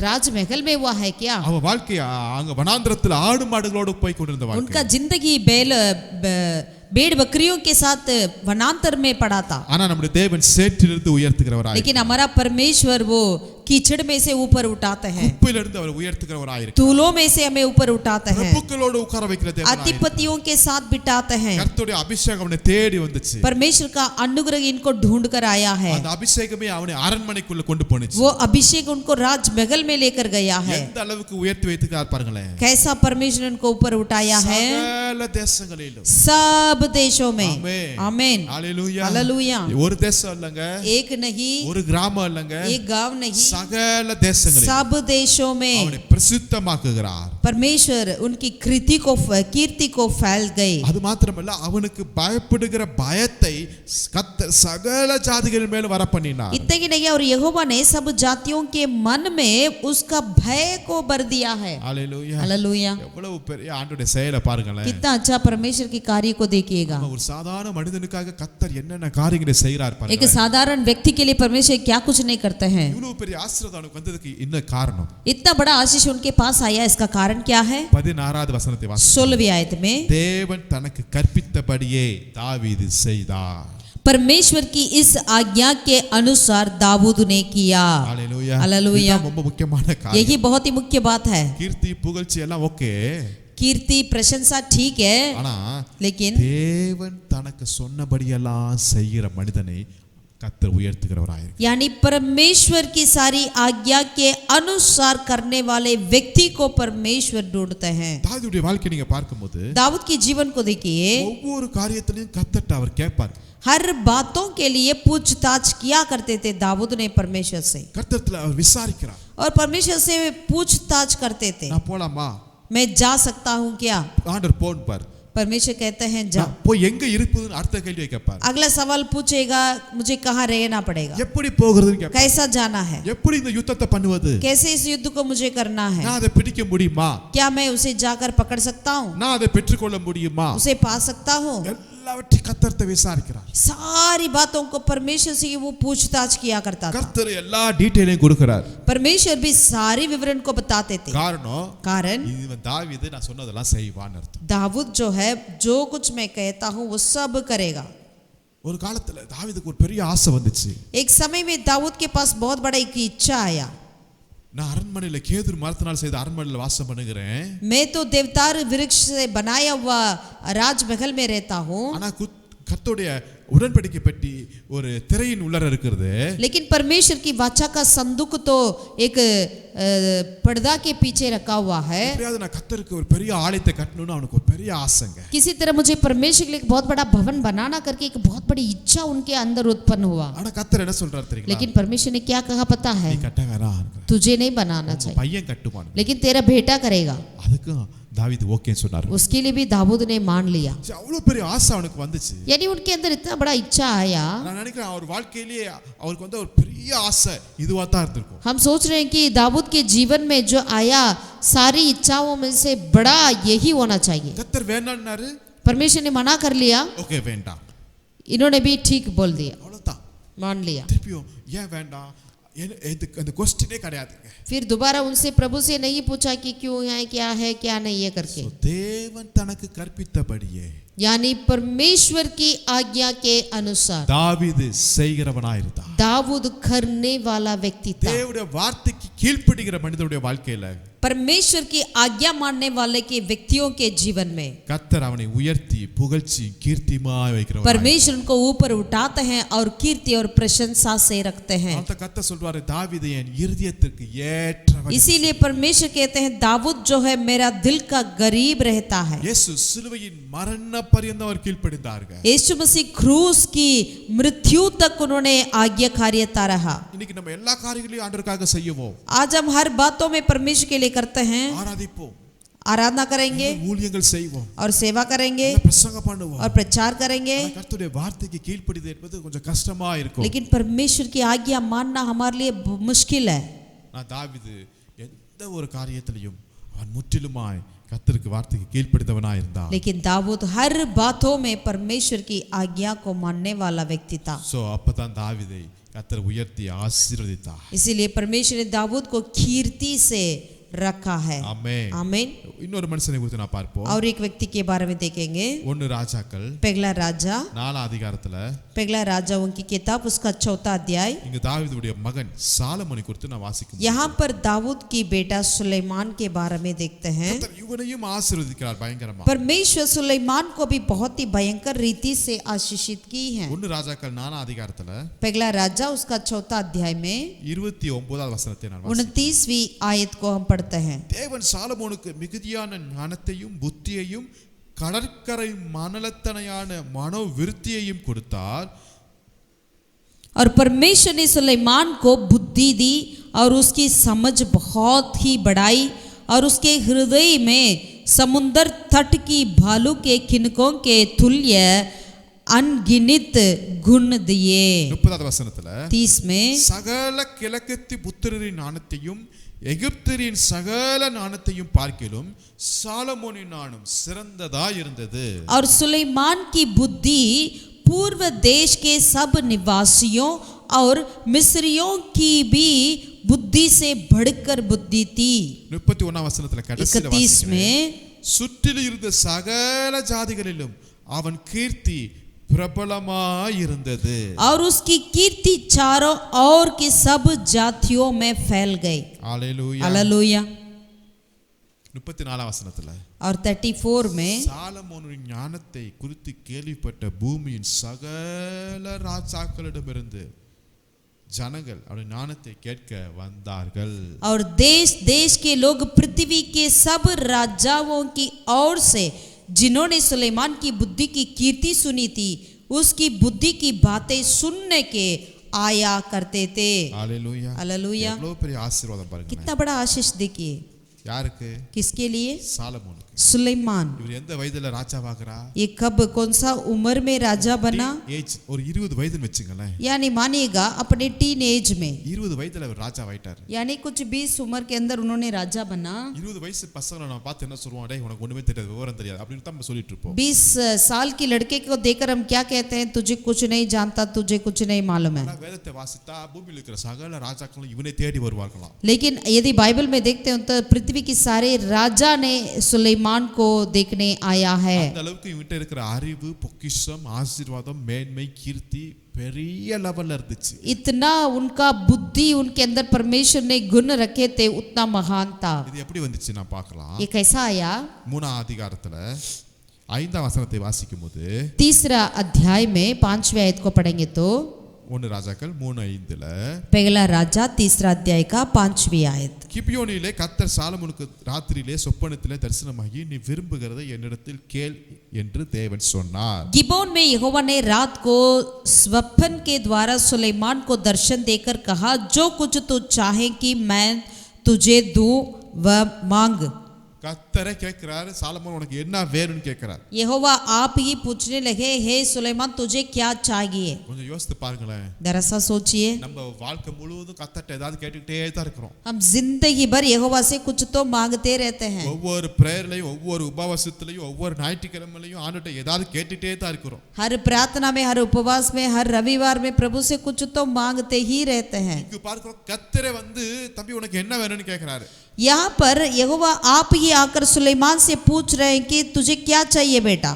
राजमहल में हुआ है क्या? அவ வாழ்க்கை அங்க வனாந்திரத்துல ஆடு மாடுகளோடு போய் கொண்டிருந்த வாழ்க்கை. उनका जिंदगी भेड़ बकरियों के साथ वनांतर में पड़ा था. ஆனா நம்முடைய தேவன் சேற்றிலிருந்து உயர்த்துகிறவராய், लेकिन हमारा परमेश्वर वो कीचड़ में से ऊपर उठाते हैं, குப்பையிலிருந்து அவர் உயர்த்துகிறவராய் இருக்கிறார். तूलों में से हमें ऊपर उठाते हैं, பிரபுக்களோடு உட்கார வைக்கிற தேவனாய் இருக்கிறார். अधिपतियों के साथ बिठाते हैं. கர்த்தருடைய அபிஷேகம் அவனை தேடி வந்துச்சு. परमेश्वर का अनुग्रह इनको ढूंढ कर आया है. அந்த அபிஷேகமே அவனை அரண்மனைக்குள்ள கொண்டு போனுச்சு. वो अभिषेक उनको राजमहल में लेकर गया है. எந்த அளவுக்கு உயர்த்தி வைத்துக்கார் பாருங்களேன். कैसा परमेश्वर उनको ऊपर उठाया है, சகல தேசங்களிலும், सब देशों में. ஆமென். आमीन. ஹalleluya. हालेलुया. ஒரு தேசம் இல்லங்க, एक नहीं, ஒரு கிராமம் இல்லங்க, एक गांव नहीं, சகல தேசங்களிலும் सब देशों में அவனை பிரசித்தமாக்குகிறார். परमेश्वर उनकी कीर्ति को फैल गई. அது மாத்திரமல்ல, அவனுக்கு பயப்படுகிற பயத்தை கர்த்தர் சகல ஜாதிகள் மேல வர பண்ணினார். इतने ही नहीं, और यहोवा ने सब जातियों के मन में उसका भय को भर दिया है. ஹalleluya. हालेलुया. எவ்வளவு பெரிய ஆண்டவருடைய செயலை பாருங்களேன். कितना अच्छा परमेश्वर के कार्य को देखिएगा. ஒரு சாதாரண மனிதனுக்காக கர்த்தர் என்னென்ன காரியங்களை செய்றார் एक பாருங்க. साधारण व्यक्ति के लिए परमेश्वर क्या कुछ नहीं करते हैं. இவ்வளவு பெரிய ஆசீர்வாதம் அவனுக்கு வந்ததுக்கு என்ன காரணம்? इतना बड़ा आशीष उनके पास आया, इसका कारण क्या है? 16வது வசனத்தை வாசிங்க. 16वीं आयत में, தேவன் தனக்கு கற்பித்தபடியே தாவீது செய்தார். परमेश्वर की इस आज्ञा के अनुसार दाऊद ने किया. ஹalleluya. हालेलुया. இதுதான் ரொம்ப முக்கியமான காரியம். यही बहुत ही मुख्य बात है. கீர்த்தி புகழ்ச்சி எல்லாம் ஓகே, कीर्ति प्रशंसा ठीक है, ஆனா लेकिन தேவன் தனக்கு சொன்னபடியெல்லாம் செய்கிற மனிதனை கர்த்தர் உயர்த்துகிறவராயிருக்கிறார். यानी परमेश्वर की सारी आज्ञा के अनुसार करने वाले व्यक्ति को परमेश्वर ढूंढते हैं. தாவீதுடைய வாழ்க்கை நீங்க பார்க்கும்போது दाऊद के जीवन को देखिए, ஒவ்வொரு காரியத்திலையும் கர்த்தர்ட்ட அவர் கேட்பார். हर बातों के लिए पूछताछ किया करते थे दाऊद ने परमेश्वर से, கர்த்தர்ல அவர் விசாரிக்கிறார். और परमेश्वर से पूछताछ करते थे, நான் போலாமா? मैं जा सकता हूँ क्या? ஆண்டவர் போன் பார். परमेश्वर कहते हैं जा. நான் போய் எங்க இருப்பதுன்னு அடுத்த கேள்வியை கேட்பார். अगला सवाल पूछेगा, मुझे कहाँ रहना पड़ेगा, எப்படி போகிறதுன்னு கேட்பார். कैसा जाना है, எப்படி இந்த யுத்தத்தை பண்ணுவது? कैसे इस युद्ध को मुझे करना है, நான் அதை பிடிக்க முடியுமா? क्या मैं उसे जाकर पकड़ सकता हूँ, நான் அதை பெற்றுக்கொள்ள முடியுமா? उसे पा सकता हूँ. எல்லாவற்றையும் கர்த்தர்ட்ட விசாரிக்கிறார். सारी बातों को परमेश्वर से वो पूछताछ किया करता था. கர்த்தர் எல்லா டீடைலையும் கொடுக்கிறார். परमेश्वर भी सारे विवरण को बताते थे. காரணம், कारण இவன் தாவீது நான் சொன்னதெல்லாம் செய்வான்னு அர்த்தம். दाऊद जो है, जो कुछ मैं कहता हूँ वो सब करेगा. ஒரு காலத்துல தாவீதுக்கு ஒரு பெரிய ஆசை வந்துச்சு. एक समय में दाऊद के पास बहुत बड़ा एक इच्छा आया, நான் அரண்மனையில கேதுரு மரத்தினால் செய்த அரண்மனையில வாசம் பண்ணுகிறேன். मैं तो देवदार वृक्ष से बनाया हुआ राजमहल में रहता हूँ, ஆனா கர்த்தருடைய உடன்படிக்கை பெட்டி ஒரு திரையின் உள்ளர இருக்கிறது. लेकिन परमेश्वर की वाचा का संदूक तो एक पर्दा के पीछे रखा हुआ है. எப்படியாவது நான் கர்த்தருக்கு ஒரு பெரிய ஆலயத்தை கட்டணும்னு அவனுக்கு ஒரு பெரிய ஆசைங்க. किसी तरह मुझे परमेश्वर के लिए एक बहुत बड़ा भवन बनाना करके एक बहुत बड़ी इच्छा उनके अंदर उत्पन्न हुआ. ஆனா கர்த்தர் என்ன சொல்றாரு தெரியுங்களா? लेकिन परमेश्वर ने क्या कहा पता है? நீ கட்ட வேணாம், तुझे नहीं बनाना चाहिए, பையன் கட்டுவான். लेकिन तेरा बेटा करेगा. அதுக்கு தாவீது ஓகே சொன்னார். उसके लिए भी दाऊद ने मान लिया. அவ்வளவு பெரிய ஆசை அவனுக்கு வந்துச்சு. यानी उनके अंदर इतना बड़ा इच्छा आया. நான் நினைக்கிறேன் அவர் வாழ்க்கையிலேயே அவருக்கு வந்து ஒரு பெரிய ஆசை இதுவா தான் இருந்திருக்கும். हम सोच रहे हैं कि दाऊद के जीवन में जो आया, सारी इच्छाओं में से बड़ा यही होना चाहिए. கர்த்தர் வேணாம்னாரு, परमेश्वर ने मना कर लिया, ஓகே வேண்டாம், इन्होंने भी ठीक बोल दिया, அவ்வளவுதான். मान लिया. திருப்பியும் ஏன் வேண்டாம், அந்த क्वेश्चनே கிடையாதுங்க. फिर दोबारा उनसे प्रभु से नहीं पूछा कि क्यों है, क्या है, क्या नहीं है करके. தேவன் தனக்கு கற்பித்தபடியே, यानी परमेश्वर की आज्ञा के अनुसार தாவீது செய்கிறவனாயிருந்தான். दाऊद करने वाला व्यक्ति था. தேவனுடைய வார்த்தைக்கு கீழ்ப்படிகிற மனிதனுடைய வாழ்க்கையில परमेश्वर की आज्ञा मानने वाले के व्यक्तियों के जीवन में கர்த்தர் அவனை உயர்த்தி புகழ்ச்சி கீர்த்திமாய் வைக்கிறவர். परमेश्वर उनको ऊपर उठाते हैं और कीर्ति और प्रशंसा से रखते हैं. அந்த கர்த்தர் சொல்றாரு, தாவீது என் இருதயத்திற்கு ஏற்றவன். इसीलिए परमेश्वर कहते हैं दाऊद जो है मेरा दिल का गरीब रहता है. இயேசு சிலுவையின் மரண பரியந்தம் அவர் கீழ்ப்படிந்தார்கள். यीशु मसीह क्रूस की मृत्यु तक उन्होंने आज्ञा बाह्य कार्यता रहा। இன்னைக்கு நம்ம எல்லா காரியங்களையும் ஆண்டவருக்காக செய்வோம், आज हम हर बातों में परमेश्वर के लिए करते हैं, ஆராதிப்போம், आराधना करेंगे ஊழியங்கள் செய்வோம், और सेवा करेंगे பிரசங்கம் பண்ணுவோம். और प्रचार करेंगे। ஆனா கர்த்தருடைய வார்த்தைக்கு கீழ்ப்படிதல் என்பது கொஞ்சம் கஷ்டமா இருக்கும். लेकिन परमेश्वर की आज्ञा मानना हमारे लिए मुश्किल है। நான் தாவீது எந்த ஒரு காரியத்திலையும் அவன் முற்றிலுமாய் கர்த்தருக்கு வார்த்தைக்கு கீழ்ப்படிந்தவனாய் இருந்தான். लेकिन दाऊद हर बातों में परमेश्वर की आज्ञा को मानने वाला व्यक्ति था। சோ அப்பதான் தாவீதை கர்த்தர் உயர்த்தி ஆசீர்வதித்தார். इसीलिए परमेश्वर ने दाऊद को कीर्ति से रखा है। ஆமென். आमीन। இன்னொரு மனுஷனை குறித்து நான் பார்ப்போம். और एक व्यक्ति के बारे में देखेंगे। ஒன்னு ராஜாக்கள் पहला राजा, 4 அதிகாரத்துல पहला राजाओं की किताब उसका 4वां अध्याय। இங்க தாவீதுடைய மகன் சாலமோனை குறித்து நான் வாசிக்கும். यहाँ पर दाऊद की बेटा सुलेमान के बारे में देखते हैं। கர்த்தர் இவனையும் ஆசீர்வதிக்கிறார் பயங்கரமா. परमेश्वर सुलेमान को भी बहुत ही भयंकर रीति से आशीषित की है। ஒன்னு ராஜாக்கள் 4 அதிகாரத்துல पहला राजा उसका 4वां अध्याय में 29வது வசனத்தை நான் வாசிக்கிறேன். 29वीं आयत को हम पढ़ते हैं। தேவன் சாலமோனுக்கு மிகுதியான ஞானத்தையும் புத்தியையும் கடற்கரை மணலத்தனையான மனோவிருத்தியையும் கொடுத்தார். और परमेश्वर ने सुलेमान को बुद्धि दी और उसकी समझ बहुत ही बढ़ाई और उसके हृदय में समुद्र तट की भालू के किनकों के तुल्य अनगिनित गुण दिए। 30வது वசனத்துல 30 में சகல கிழக்கத்தி புத்திரரின் ஞானத்தையும் எகிப்தரின் சகல ஞானத்தையும் பார்க்கிலும் சாலமோனின் ஞானம் சிறந்ததா இருந்தது. और सुलेमान की बुद्धि पूर्व देश के सब निवासियों और मिस्रियों की भी बुद्धि से बढ़कर बुद्धि थी। 31வது வசனத்துல கடைசில 31 में சுற்றிலும் இருந்த சகல ஜாதிகளிலும் அவன் கீர்த்தி பிரபலமாயிருந்தது. और उसकी कीर्ति चारों ओर की सब जातियों में फैल गई। Hallelujah hallelujah. 34வது வசனத்துல और 34 में சாலமோனின் ஞானத்தை குறித்து கேள்விப்பட்ட பூமியின் சகல ராஜாக்களிடமிருந்து ஜனங்கள் அவருடைய ஞானத்தை கேட்க வந்தார்கள். और देश देश के लोग पृथ्वी के सब राजाओं की ओर से जिन्होंने सुलेमान की बुद्धि की कीर्ति सुनी थी उसकी बुद्धि की बातें सुनने के आया करते थे। Hallelujah hallelujah. எவ்வளவு பெரிய ஆசீர்வாதம் பாருங்க. कितना बड़ा आशीष देखिए। யாருக்கு? किसके लिए? சாலமோனுக்கு. सुलेमान। இவர் எந்த வயதுல ராஜாவாகிறா? ये कब कौन सा उम्र में राजा बना? ஏஜ் ஒரு 20 வயதுன்னு வெச்சுங்களேன். यानी मानिएगा अपने टीन एज में 20 வயதுல அவர் ராஜாவாயிட்டார். यानी कुछ 20 उम्र के अंदर उन्होंने राजा बना। 20 வயசு பசங்களை நான் பார்த்து என்ன சொல்லுவான், டேய் உனக்கு ஒண்ணுமே தெரியாது, விவரம் தெரியாது அப்படின்னு தான் நம்ம சொல்லிட்டு இருப்போம். 20 साल की लड़के को देखकर हम क्या कहते हैं? तुझे कुछ नहीं जानता, तुझे कुछ नहीं मालूम है। ஆனா வேதத்தை வாசித்தா பூமியில் இருக்கிற சகல ராஜாக்களும் இவனை தேடி வருவார்களாம். लेकिन यदि बाइबल में देखते हैं तो पृथ्वी की सारे राजा ने सुलेमान को देखने आया है। அந்த அளவுக்கு இவன்ட்ட இருக்கிற அறிவு, பொக்கிஷம், ஆசீர்வாதம், மேன்மை, கீர்த்தி பெரிய லெவல்ல இருந்துச்சு. इतना उनका बुद्धि उनके अंदर परमेश्वर ने गुण रखे थे, उतना महान था। இது எப்படி வந்துச்சு நான் பார்க்கலாம். ये कैसा आया? 3ஆம் அதிகாரத்துல 5ஆம் வசனத்தை வாசிக்கும்போது 3 अध्याय में 5वें आयत को पढ़ेंगे तो 1 ராஜாக்கள் 3:5ல पहला राजा 3 अध्याय का 5वीं आयत। கிபியோனிலே கர்த்தர் சாலமோனுக்கு ராத்திரியிலே சொப்பனத்திலே தரிசனமாகி நீ விரும்புகிறதை என்னிடத்தில் கேள் என்று தேவன் சொன்னார். गिबोन में यहोवा ने रात को स्वप्न के द्वारा सुलेमान को दर्शन देकर कहा, जो कुछ तू चाहे कि मैं तुझे दूं वह मांग। கர்த்தரே கேட்கிறார், சாலமோன் உனக்கு என்ன வேணும்னு கேட்கிறார். यहोवा आप ही पूछने लगे, हे सुलेमान तुझे क्या चाहिए? கொஞ்சம் யோசித்து பாருங்களேன். जरा सा सोचिए। நம்ம வாழ்க்கை முழுவதும் கர்த்தர்ட்ட ஏதாவது கேட்டுக்கிட்டே தான் இருக்கிறோம். हम जिंदगी भर यहोवा से कुछ तो मांगते रहते हैं। ஒவ்வொரு பிரேயர்லயும், ஒவ்வொரு உபவாசத்திலையும், ஒவ்வொரு ஞாயிற்றுக்கிழமையிலையும் ஆண்டவர்ட்ட ஏதாவது கேட்டுட்டே தான் இருக்கிறோம். हर प्रार्थना में, हर उपवास में, हर रविवार में प्रभु से कुछ तो मांगते ही रहते हैं। இங்க பார்க்கிறோம், கர்த்தரே வந்து தம்பி உனக்கு என்ன வேணும்னு கேட்கிறாரு. यहाँ पर यहोवा आप ही आकर सुलेमान से पूछ रहे हैं कि तुझे क्या चाहिए बेटा?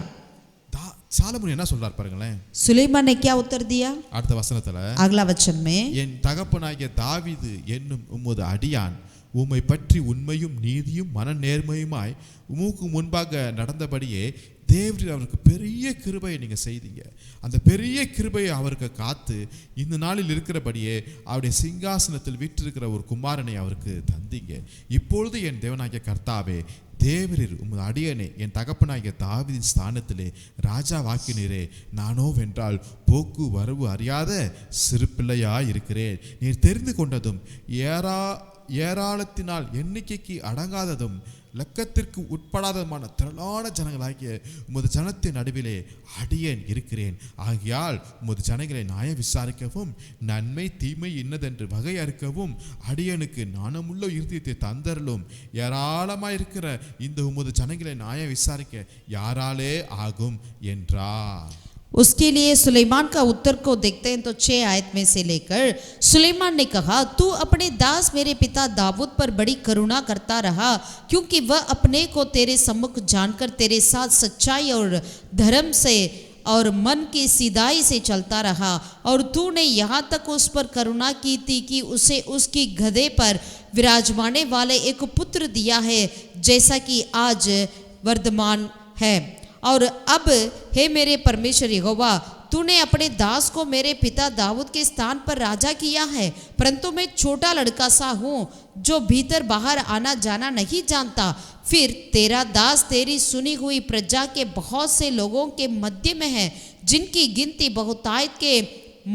சாலமோன் என்ன சொல்றார் பாருங்களேன். सुलेमान ने क्या उत्तर दिया? அடுத்த வசனத்துல अगला वचन में என் தகப்பனாகிய தாவீது என்னும் உமது அடியான் உம்மை பற்றி உண்மையும் நீதியும் மன நேர்மையுமாய் உமக்கு முன்பாக நடந்தபடியே தேவரீர் அவருக்கு பெரிய கிருபையை நீங்க செய்தீங்க. அந்த பெரிய கிருபையை அவருக்கு காத்து இந்த நாளில் இருக்கிறபடியே அவருடைய சிங்காசனத்தில் வீற்றிருக்கிற ஒரு குமாரனை அவருக்கு தந்தீங்க. இப்பொழுது என் தேவனாகிய கர்த்தாவே தேவரீர் உமது அடியனை என் தகப்பனாகிய தாவீதின் ஸ்தானத்திலே ராஜாவாக்கினீரே, நானோ வென்றால் போக்கு வரவு அறியாத சிறு பிள்ளையாய் இருக்கிறேன். நீர் தெரிந்து கொண்டதும் ஏராளத்தினால் எண்ணிக்கைக்கு அடங்காததும் லக்கத்திற்கு உட்படாததுமான திரளான ஜனங்களாகிய உமது ஜனத்தின் நடுவிலே அடியேன் இருக்கிறேன். ஆகையால் உமது ஜனங்களை நியாயம் விசாரிக்கவும் நன்மை தீமை இன்னதென்று வகை அறிக்கவும் அடியனுக்கு நாணமுள்ள இருதயத்தை தந்தருளும். ஏராளமாயிருக்கிற இந்த உமது ஜனங்களை நியாயம் விசாரிக்க யாராலே ஆகும் என்றார். उसके लिए सुलेमान का उत्तर को देखते हैं तो 6 आयत में से लेकर सुलेमान ने कहा, तू अपने दास मेरे पिता दाऊद पर बड़ी करुणा करता रहा, क्योंकि वह अपने को तेरे सम्मुख जानकर तेरे साथ सच्चाई और धर्म से और मन की सीधाई से चलता रहा, और तूने यहाँ तक उस पर करुणा की थी कि उसे उसकी गधे पर विराजमाने वाले एक पुत्र दिया है, जैसा कि आज वर्तमान है। और अब हे मेरे परमेश्वर यहोवा, तूने अपने दास को मेरे पिता दाऊद के स्थान पर राजा किया है, परंतु मैं छोटा लड़का सा हूँ जो भीतर बाहर आना जाना नहीं जानता। फिर तेरा दास तेरी सुनी हुई प्रजा के बहुत से लोगों के मध्य में है, जिनकी गिनती बहुतायत के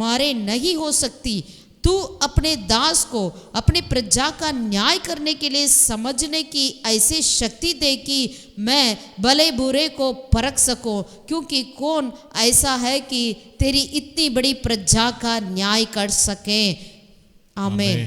मारे नहीं हो सकती। तू अपने दास को अपने प्रजा का न्याय करने के लिए समझने की ऐसी शक्ति दे कि मैं भले बुरे को परख सकूं, क्योंकि कौन ऐसा है कि तेरी इतनी बड़ी प्रजा का न्याय कर सके। आमीन।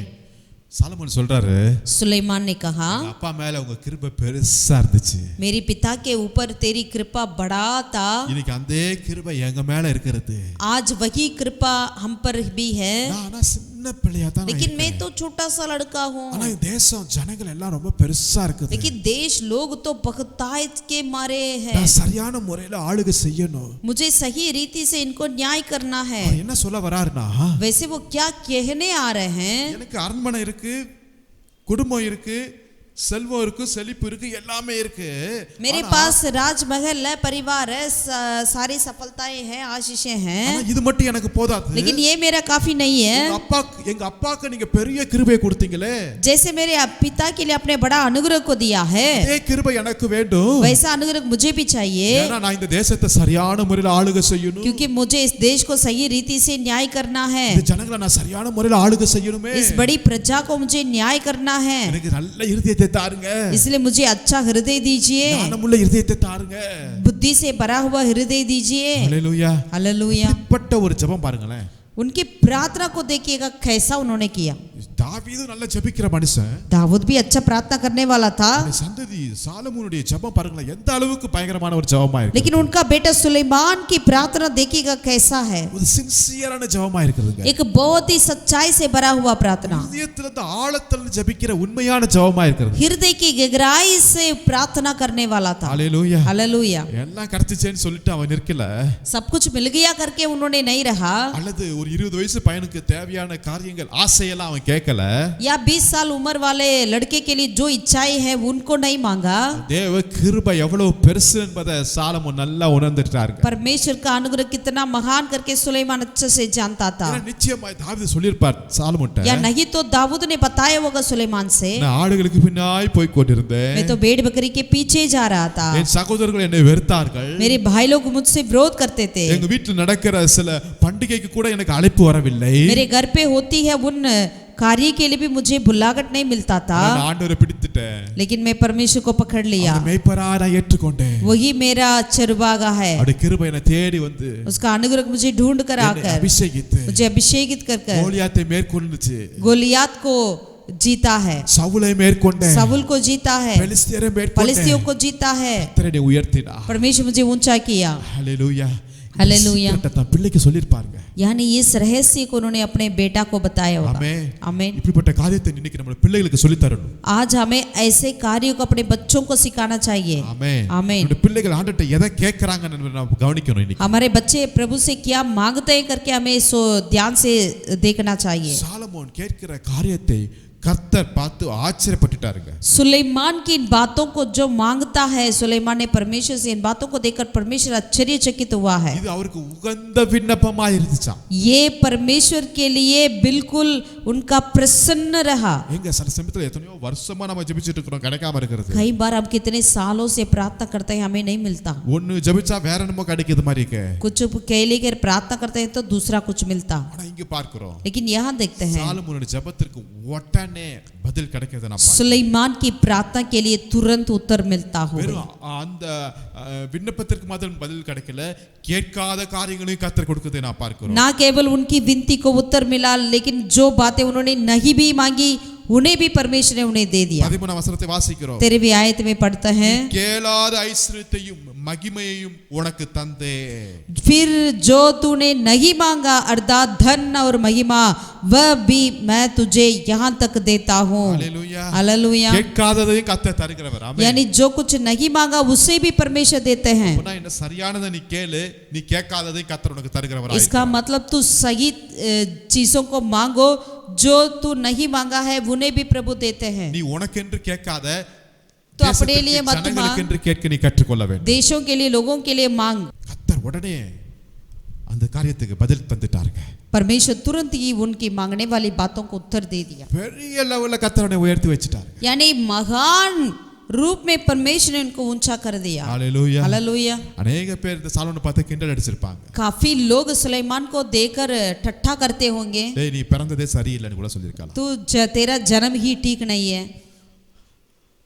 சாலமோன் சொல்றாரு, सुलेमान ने कहा, அப்பா மேல உங்க கிருபை பெருசா இருந்துச்சு, मेरे पिता के ऊपर तेरी कृपा बड़ा था, இன்னைக்கு அந்த கிருபை எங்க மேல இருக்கிறது। आज वही कृपा हम पर भी है, நான் சின்ன பிள்ளையா தான், लेकिन मैं तो छोटा सा लड़का हूँ, ஆனா இந்த தேசம் ஜனங்கள் எல்லாம் ரொம்ப பெருசா இருக்குது। लेकिन देश लोग तो बहुतायत के मारे हैं। நான் சரியான முறையில ஆளுகை செய்யணும், मुझे सही रीति से इनको न्याय करना है। அவர் என்ன சொல்ல வராருன்னா, वैसे वो क्या कहने आ रहे हैं? எனக்கு அரண்மனை இருக்கு, குடும்பம் இருக்கு, செல்வம் இருக்கு, செழிப்பு இருக்கு, எல்லாமே இருக்கு, मेरे पास राजमहल है, परिवार है, सारी सफलताएं हैं, आशीषें हैं, ஆனா இது மட்டும் எனக்கு போதாது। लेकिन ये मेरा काफी नहीं है। எங்க அப்பாக்கு நீங்க பெரிய கிருபை கொடுத்தீங்களே, जैसे मेरे पिता के लिए अपने बड़ा अनुग्रह को दिया है, அதே கிருபை எனக்கு வேண்டும்। वैसा अनुग्रह मुझे भी चाहिए, ஏன்னா நான் இந்த தேசத்தை சரியான முறையில ஆளுகை செய்யணும், क्योंकि मुझे इस देश को सही रीति से न्याय करना है। இந்த ஜனங்களை நான் சரியான முறையில ஆளுகை செய்யணுமே, इस बड़ी प्रजा को मुझे न्याय करना है, எனக்கு நல்ல இருதயத்தை தாருங்க, इसलिए मुझे अच्छा हृदय दीजिए, ஞானமுள்ள இருதயத்தை தாருங்க, बुद्धि से भरा हुआ हृदय दीजिए। ஹல்லேலூயா। हालेलुया। இப்படிப்பட்ட ஒரு ஜெபம் பாருங்களேன், उनकी प्रार्थना को देखिएगा कैसा उन्होंने किया। தாவீது நல்ல ஜெபிக்கிற மனுஷன், दाऊद भी अच्छा प्रार्थना करने वाला था, இந்த சந்ததி சாலமோனுடைய ஜெபம் பாருங்களேன் எந்த அளவுக்கு பயங்கரமான ஒரு ஜெபமா இருக்கு, लेकिन उनका बेटा सुलेमान की प्रार्थना देखिएगा कैसा है, ஒரு சின்சியரான ஜெபமா இருக்குதுங்க, एक बहुत ही सच्चाई से भरा हुआ प्रार्थना, இதயத்துல இருந்து ஆழத்துல ஜெபிக்கிற உண்மையான ஜெபமா இருக்குது, हृदय की गहराई से प्रार्थना करने वाला था। ஹல்லேலூயா। हालेलुया। எல்லாம் கிடைச்சிச்சேன்னு சொல்லிட்டு அவன் நிற்கல, सब कुछ मिल गया करके उन्होंने नहीं रहा, அல்லது ஒரு 20 வயசு பையனுக்கு தேவையான காரியங்கள் ஆசையெல்லாம் அவன் கேட்கல, या 20 साल उम्र वाले लड़के के लिए जो इच्छाएं हैं उनको नहीं मांगा। தேவ கிருபை எவ்வளவு பெருசு என்பதை சாலமோன் நல்லா உணர்ந்துட்டாருங்க, परमेश्वर का अनुग्रह कितना महान करके सुलेमान अच्छे से जानता था। நிச்சயமா தாவீது சொல்லியிருப்பார் சாலமோன்ட்ட, या नहीं तो दाऊद ने बताया होगा सुलेमान से, நான் ஆடுகளுக்கு பின்னாய் போய் கொண்டிருந்தேன், मैं तो भेड़ बकरी के पीछे जा रहा था, என் சகோதரர்கள் என்னை வெறுத்தார்கள், मेरे भाई लोग मुझसे विरोध करते थे, எங்க வீட்டில் நடக்கிற சில பண்டிகைக்கு கூட எனக்கு அழைப்பு வரவில்லை, मेरे घर पे होती है उन कार्य के लिए भी मुझे बुलाहट नहीं मिलता था, நான் ஆண்டவரை பிடித்துட்டேன், लेकिन मैं परमेश्वर को पकड़ लिया, அவரை மேய்ப்பரா நான் ஏற்றுக்கொண்டேன், वही मेरा चरवाहा है, அவருடைய கிருபை என்னை தேடி வந்து उसका अनुग्रह मुझे ढूंढ कर என்னை आकर அபிஷேகித்து मुझे अभिषेकित कर कर கோலியாத்தை மேற்கொண்டுச்சு, गोलियात को जीता है, சவுலை மேற்கொண்டேன், साउल को जीता है, பெலிஸ்தியரை மேற்கொண்டேன், फलिस्तियों को जीता है, கர்த்தரை உயர்த்தினார், परमेश्वर मुझे ऊंचा किया। ஹல்லேலூயா। हालेलुया। தன் பிள்ளைக்கு சொல்லிருப்பாருங்க, यानी इस रहस्य को उन्होंने अपने बेटा को बताया होगा। ஆமென்। आमीन। இப்படிப்பட்ட காரியத்தை இன்னைக்கு நம்ம பிள்ளைகளுக்கு சொல்லி தரணும், आज हमें ऐसे कार्यों को अपने बच्चों को सिखाना चाहिए। ஆமென்। आमीन। நம்முடைய பிள்ளைகள் ஆண்டவர்ட்ட எதை கேட்கறாங்கன்னு நம்ம கவனிக்கணும் இன்னைக்கு, हमारे बच्चे प्रभु से क्या मांगते हैं करके हमें सो ध्यान से देखना चाहिए। சாலமோன் கேட்கிற காரியத்தை கர்த்தர் பார்த்து ஆச்சரியப்பட்டுட்டாருங்க, सुलेमान की इन बातों को जो मांगते मांगता है। सुलेमान ने परमेश्वर से इन बातों को देखकर परमेश्वर आश्चर्यचकित हुआ है। இது அவருக்கு உகந்த விண்ணப்பமா இருந்துச்சாம். ये परमेश्वर के लिए बिल्कुल उनका प्रसन्न रहा। எங்க சில சமயத்துல எத்தனையோ வருஷமா நம்ம ஜெபிச்சிட்டு இருக்கோம் கிடைக்காம இருக்கிறது. कई बार हम कितने सालों से प्रार्थना करते हैं हमें नहीं मिलता। ஒன்னு ஜெபிச்சா வேற என்னமோ கிடைக்குது மாதிரி இருக்கு. कुछ के लिए प्रार्थना करते हैं तो दूसरा कुछ मिलता। ஆனா இங்க பார்க்கிறோம். लेकिन यहाँ देखते हैं சாலமோனுடைய ஜெபத்திற்கு உடனே பதில் கிடைக்கிறத நான் பார்க்கிறேன். सुलेमान की प्रार्थना के लिए तुरंत उत्तर मिलता हो। வெறும் அந்த விண்ணப்பத்திற்கு பதில் கிடைக்கல, கேட்காத காரியங்களையும் கர்த்தர் கொடுக்கிறதை நான் பார்க்கிறோம். ना केवल उनकी विनती को उत्तर मिला लेकिन जो बातें उन्होंने नहीं भी मांगी उन्हें भी परमेश्वर ने उन्हें दे दिया। 13 वசனத்தை வாசிக்கிறோம். 13वीं आयत में पढ़ते हैं கேளாத ஐஸ்வரியத்தையும் மகிமையையும் உனக்கு தந்தே. फिर जो तूने नहीं मांगा अर्थात धन और महिमा वह भी मैं तुझे यहाँ तक देता हूँ। हालेलुया। हालेलुया। கேட்காததையும் கர்த்தர் தருகிறவர். ஆமென். यानी जो कुछ नहीं मांगा उसे भी परमेश्वर देते हैं। அப்பனா என்ன சரியானதை நீ கேளு, நீ கேட்காததையும் கர்த்தர் உனக்கு தருகிறவர். इसका मतलब तू सही चीजों को मांगो, जो तू नहीं मांगा है उन्हें भी प्रभु देते हैं। நீ உனக்கென்று கேட்காத, तो अपने लिए मत मांग, ஜனங்களுக்கென்று கேட்க நீ கற்றுக்கொள்ள வேண்டும். देशों के लिए लोगों के लिए मांग। கர்த்தர் உடனே அந்த காரியத்துக்கு பதில் தந்துட்டாருங்க. परमेश्वर तुरंत ही उनकी मांगने वाली बातों को उत्तर दे दिया। பெரிய லெவல்ல கர்த்தரை உயர்த்தி வச்சிட்டாரு. यानी महान रूप में परमेश्वर ने उनको ऊंचा कर दिया। हालेलुया। हालेलुया। अनेक பேர் இந்த சாலமோனை பார்த்து கிண்டல் அடிச்சிருப்பாங்க. काफी लोग सुलेमान को देखकर ठट्ठा करते होंगे। டேய் நீ பிறந்ததே சரியில்லைன்னு கூட சொல்லிருக்கலாம். तू तेरा जन्म ही ठीक नहीं है।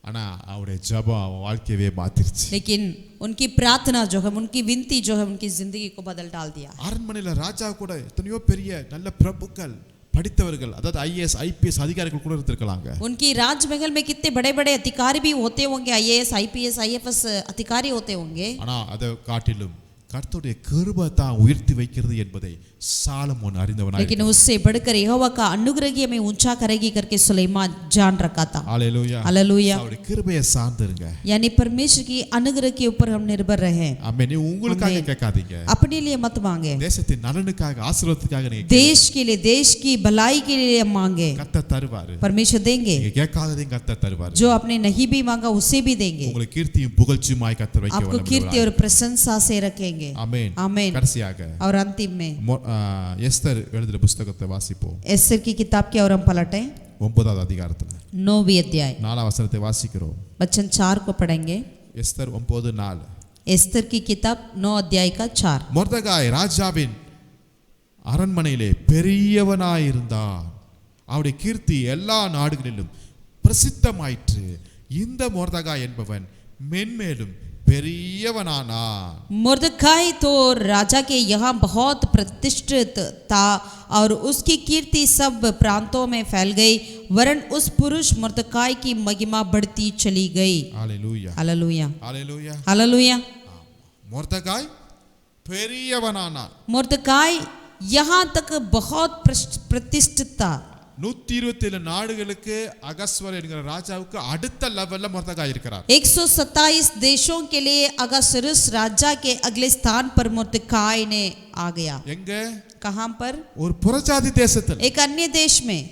ஆனா அவருடைய ஜெபம் அவன் வாழ்க்கையவே மாத்திருச்சு. लेकिन उनकी प्रार्थना जो है, उनकी विनती जो है, उनकी जिंदगी को बदल डाल दिया। அரண்மனையில ராஜா கூட எத்தனையோ பெரிய நல்ல பிரபுக்கள், படித்தவர்கள், அதாவது ஐஏஎஸ் ஐபிஎஸ் அதிகாரிகள் கூட இருந்திருக்கலாங்க. उनकी राजमहल में कितने बड़े बड़े अधिकारी भी होते होंगे, आईएएस आईपीएस आईएफएस अधिकारी होते होंगे। ஆனா அதை காட்டிலும் கர்த்தருடைய கிருபை தான் உயர்த்தி வைக்கிறது என்பதை சாலமோன் அறிந்தவனாய். लेकिन उससे बढ़कर यहोवा का अनुग्रह ही हमें ऊंचा करेगी करके सुलेमान जान रखा था। हालेलुया। हालेलुया। அவருடைய கிருபையை சார்ந்திருங்க. यानी परमेश्वर की अनुग्रह के ऊपर हम निर्भर रहे। ஆமென். நீ உங்களுக்காக கேட்காதீங்க, अपने लिए मत मांगे, தேசத்தின் நலனுக்காக ஆசீர்வாதத்துக்காக நீங்க देश के लिए, देश की भलाई के लिए मांगे, கர்த்தர் தருவாரு. परमेश्वर देंगे। நீங்க கேட்காததையும் கர்த்தர் தருவாரு. जो आपने नहीं भी मांगा उसे भी देंगे। உங்களுக்கு கீர்த்தியும் புகழ்ச்சியுமாய் கர்த்தர் வைக்க आपको कीर्ति और प्रशंसा से रखेंगे। ஆமென். आमीन। கடைசியாக और अंतिम में எஸ்தர் எழுதின புத்தகத்தை வாசிப்போம். एस्तर की किताब की और हम पलटें 9வது அதிகாரத்துல 9वीं अध्याय 4 வசனத்தை வாசிக்கிறோம். वचन 4 को पढ़ेंगे। எஸ்தர் 9:4. एस्तर की किताब 9 अध्याय का 4। மொர்தெகாய் ராஜாவின் அரண்மனையிலே பெரியவனாயிருந்தான். அவருடைய கீர்த்தி எல்லா நாடுகளிலும் பிரசித்தமாயிற்று. இந்த மொர்தெகாய் என்பவன் மென்மேலும் பெரியவனானான். मुर्दखाई तो राजा के यहाँ बहुत प्रतिष्ठित था और उसकी कीर्ति सब प्रांतों में फैल गई, वरन उस पुरुष मुर्दखाई की महिमा बढ़ती चली गई। हालेलुया। हालेलुया। हालेलुया। हालेलुया। மொர்தெகாய் பெரியவனானான். मुर्दखाई यहाँ तक बहुत प्रतिष्ठित था। 127 நாடுகளுக்கு அகஸ்வர் என்கிற ராஜாவுக்கு அடுத்த லெவல்ல மொர்தெகாய் இருக்கிறார். 127 देशों के लिए अगस्वेरुस राजा के अगले स्थान पर मुर्दखाई ने आ गया। எங்க? कहां पर? ஒரு புறஜாதி தேசத்தில் एक अन्य देश में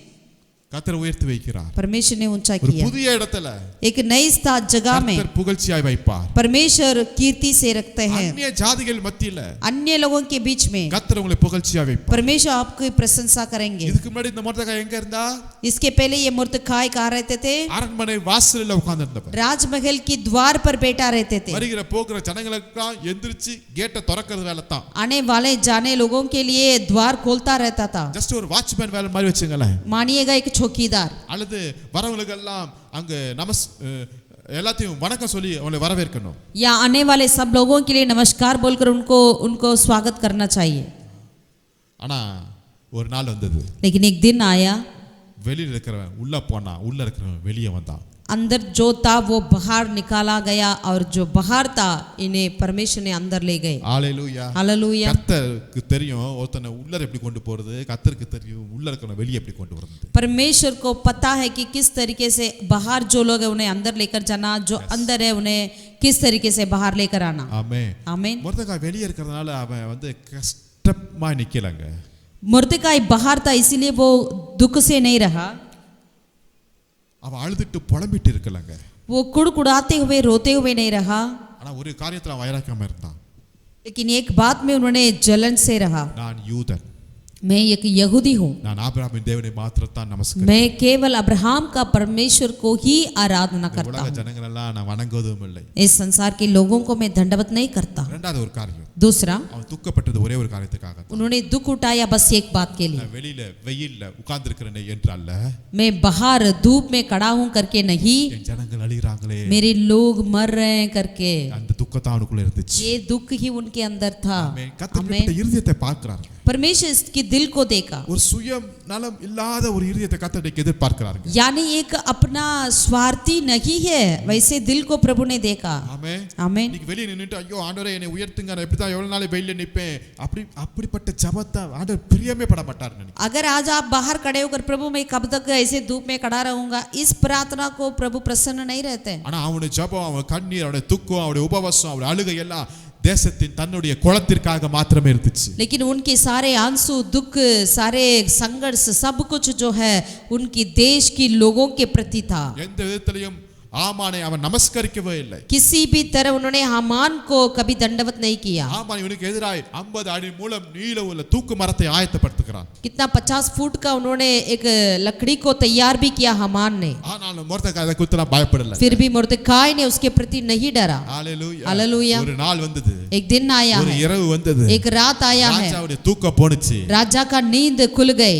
கர்த்தர் உயர்த்தி வைக்கிறார். परमेश्वर ने ऊंचा ஒரு किया। புதிய இடத்துல एक नई जगह में கர்த்தர் புகழ்ச்சியாய் வைப்பார். परमेश्वर कीर्ति से रखते हैं। அந்நிய ஜாதிகள் மத்தியில अन्य लोगों के बीच में கர்த்தர் உங்களை புகழ்ச்சியாய் வைப்பார். परमेश्वर आपकी प्रशंसा करेंगे। இதுக்கு முன்னாடி இந்த மொர்தெகாய் எங்க இருந்தா? इसके पहले ये मुर्दखाई कहाँ रहते थे? அரண்மனை வாசல்ல உட்கார்ந்து இருந்தவர். राजमहल की द्वार पर बैठा रहते थे। வருகிற போகிற ஜனங்களுக்கு எந்திரிச்சு கேட்டை திறக்கிறது வேலை தான். आने वाले जाने लोगों के लिए द्वार खोलता रहता था। ஜஸ்ட் ஒரு வாட்ச்மேன் வேலை மாதிரி வச்சுங்களேன். मानिएगा एक चौकीदार। அல்லது வரவங்களுக்கு எல்லாம் அங்க எல்லாத்தையும் வணக்கம் சொல்லி அவங்களை வரவேற்கணும். या आने वाले सब लोगों के लिए नमस्कार बोलकर उनको स्वागत करना चाहिए। ஆனா ஒரு நாள் வந்தது, लेकिन एक दिन आया, வெளியில இருக்கிறவன் உள்ள போனா, உள்ள இருக்கிறவன் வெளியே வந்தான். अंदर जो था वो बाहर निकाला गया और जो बाहर था इन्हें परमेश्वर ने अंदर ले गए। हालेलुया। हालेलुया। கர்த்தருக்கு தெரியும் ஒருத்தனை உள்ள எப்படி கொண்டு போறது, கர்த்தருக்கு தெரியும் உள்ள இருக்கிறவன் வெளியே எப்படி கொண்டு வரது. परमेश्वर को पता है कि किस तरीके से बाहर जो लोग है उन्हें अंदर लेकर जाना, जो अंदर है उन्हें किस तरीके से बाहर लेकर आना। ஆமென். आमीन। மொர்தெகாய் வெளியே இருக்கிறதுனால அவன் கஷ்டமா நிக்கலங்க. मुर्दखाई बाहर था इसीलिए वो दुख से नहीं रहा, அவன் அழுதுட்டு புலம்பிட்டு இருக்கலங்க. वो कुड़कुड़ाते हुए रोते हुए नहीं रहा, ஆனா ஒரு காரியத்துல அவன் வைராக்கியமா இருந்தான். लेकिन एक बात में उन्होंने जलन से रहा, நான் யூதன், मैं एक यहूदी हूँ, நான் ஆபிரகாமின் தேவனை மாத்திரத்தான் நமஸ்காரம். मैं केवल अब्राहम का परमेश्वर को ही आराधना करता உலக हूँ, ஜனங்கள் எல்லாம் நான் வணங்குவதும் இல்லை. इस संसार के लोगों को मैं दंडवत नहीं करता। இரண்டாவது ஒரு காரியம், दूसरा, அவன் துக்கப்பட்டது ஒரே ஒரு காரியத்துக்காக தான். उन्होंने दुख उठाया बस एक बात के लिए, நான் வெளியில வெயில்ல உட்கார்ந்திருக்கிறேனே என்று அல்ல, मैं बाहर धूप में खड़ा हूँ करके नहीं, என் ஜனங்கள் அழிகிறாங்களே मेरे लोग मर रहे हैं करके, அந்த துக்கத்தான் அவனுக்குள்ள இருந்துச்சு. ये दुख ही उनके अंदर था। ஆமென். கர்த்தர் आमेन। இப்படிப்பட்ட இருதயத்தை பார்க்கிறார். परमेश्वर इसके दिल को देखा, ஒரு சுயம் நலம் இல்லாத ஒரு இருதயத்தை கர்த்தர் எதிர்பார்க்கிறாருங்க. यानी एक अपना स्वार्थी नहीं है, वैसे दिल को प्रभु ने देखा। ஆமென். आमेन। இன்னைக்கு வெளிய நின்னுட்டு ஐயோ ஆண்டவரே என்னை உயர்த்துங்க, நான் இப்படி தான் எவ்வளவு நாள் வெயில்ல நிப்பேன், அப்படிப்பட்ட ஜெபத்தை ஆண்டவர் பிரியமே பட மாட்டார் நினைக்கிறேன். अगर आज आप बाहर खड़े होकर प्रभु मैं कब तक ऐसे धूप में खड़ा रहूंगा, इस प्रार्थना को प्रभु प्रसन्न नहीं रहते। ஆனா அவனுடைய ஜெபம், அவன் கண்ணீர், அவனுடைய துக்கம், அவனுடைய உபவாசம், அவனுடைய அழுகை எல்லாம் தேசத்தின் தன்னுடைய குலத்திற்காக மாத்திரமே இருந்துச்சு. लेकिन उनके सारे आंसू, दुख, सारे संघर्ष, सब कुछ जो है उनकी देश की लोगों के प्रति था। எந்த விதத்திலையும் ஆமானை அவன் நமஸ்கரிக்கவே இல்லை. किसी भी तरह उन्होंने हामान को कभी दंडवत नहीं किया। ஆமான் இவனுக்கு எதிராய் 50 அடி மூலம் நீள உள்ள தூக்கு மரத்தை ஆயத்தப்படுத்துகிறான். कितना 50 फुट का उन्होंने एक लकड़ी को तैयार भी किया हामान ने, ஆனாலும் மொர்தெகாய் அதை குறித்து பயப்படல. फिर भी मुर्दकाई ने उसके प्रति नहीं डरा। ஹalleluya. हालेलुया। ஒரு நாள் வந்தது, एक दिन आया ஒரு है, இரவு வந்தது, एक रात आया है, ராஜாவுடைய தூக்கம் போனுச்சு. राजा का नींद खुल गई।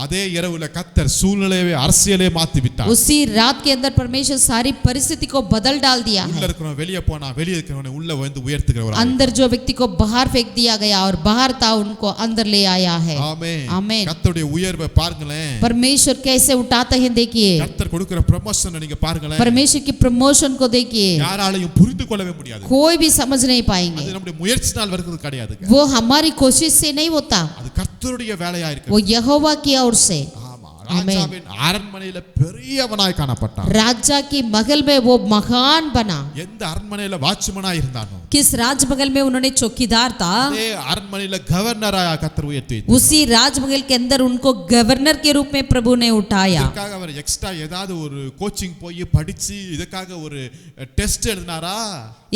அதே இரவுல கர்த்தர் சூழ்நிலையை அரசியலே மாத்தி விட்டார். उसी रात के अंदर परमेश्वर सारी परिस्थिति को बदल डाल दिया உள்ள है। இருக்கிறவன் வெளியே போனா, வெளியே இருக்கிறவனை உள்ள வந்து உயர்த்துகிறவர். अंदर जो व्यक्ति को बाहर फेंक दिया गया और बाहर था उनको अंदर ले आया है। ஆமென். आमेन। கர்த்தருடைய உயர்வை பாருங்களேன். परमेश्वर कैसे उठाते हैं देखिए, கர்த்தர் கொடுக்கிற ப்ரமோஷனை நீங்க பாருங்களேன். परमेश्वर की प्रमोशन को देखिए, யாராலையும் புரிந்து கொள்ளவே முடியாது. कोई भी समझ नहीं पाएंगे। அது நம்முடைய முயற்சினால் வருகிறது கிடையாதுங்க. वो हमारी कोशिश से नहीं होता, அது கர்த்தருடைய வேலையா இருக்கு. वो यहोवा की ओर से। ஆமா, ராஜாவின் அரண்மனையில பெரியவனாய் காணப்பட்டான். राजा की महल में वो महान बना। எந்த அரண்மனையில வாட்ச்மனாய் இருந்தானோ, किस राजमहल में उन्होंने चौकीदार था, அதே அரண்மனையில கவர்னராய் கர்த்தர் உயர்த்தி வைத்தார். उसी राजमहल के अंदर उनको गवर्नर के रूप में प्रभु ने उठाया। இதற்காக அவர் எக்ஸ்ட்ரா ஏதாவது ஒரு கோச்சிங் போய் படிச்சு இதற்காக ஒரு டெஸ்ட் எழுதினாரா?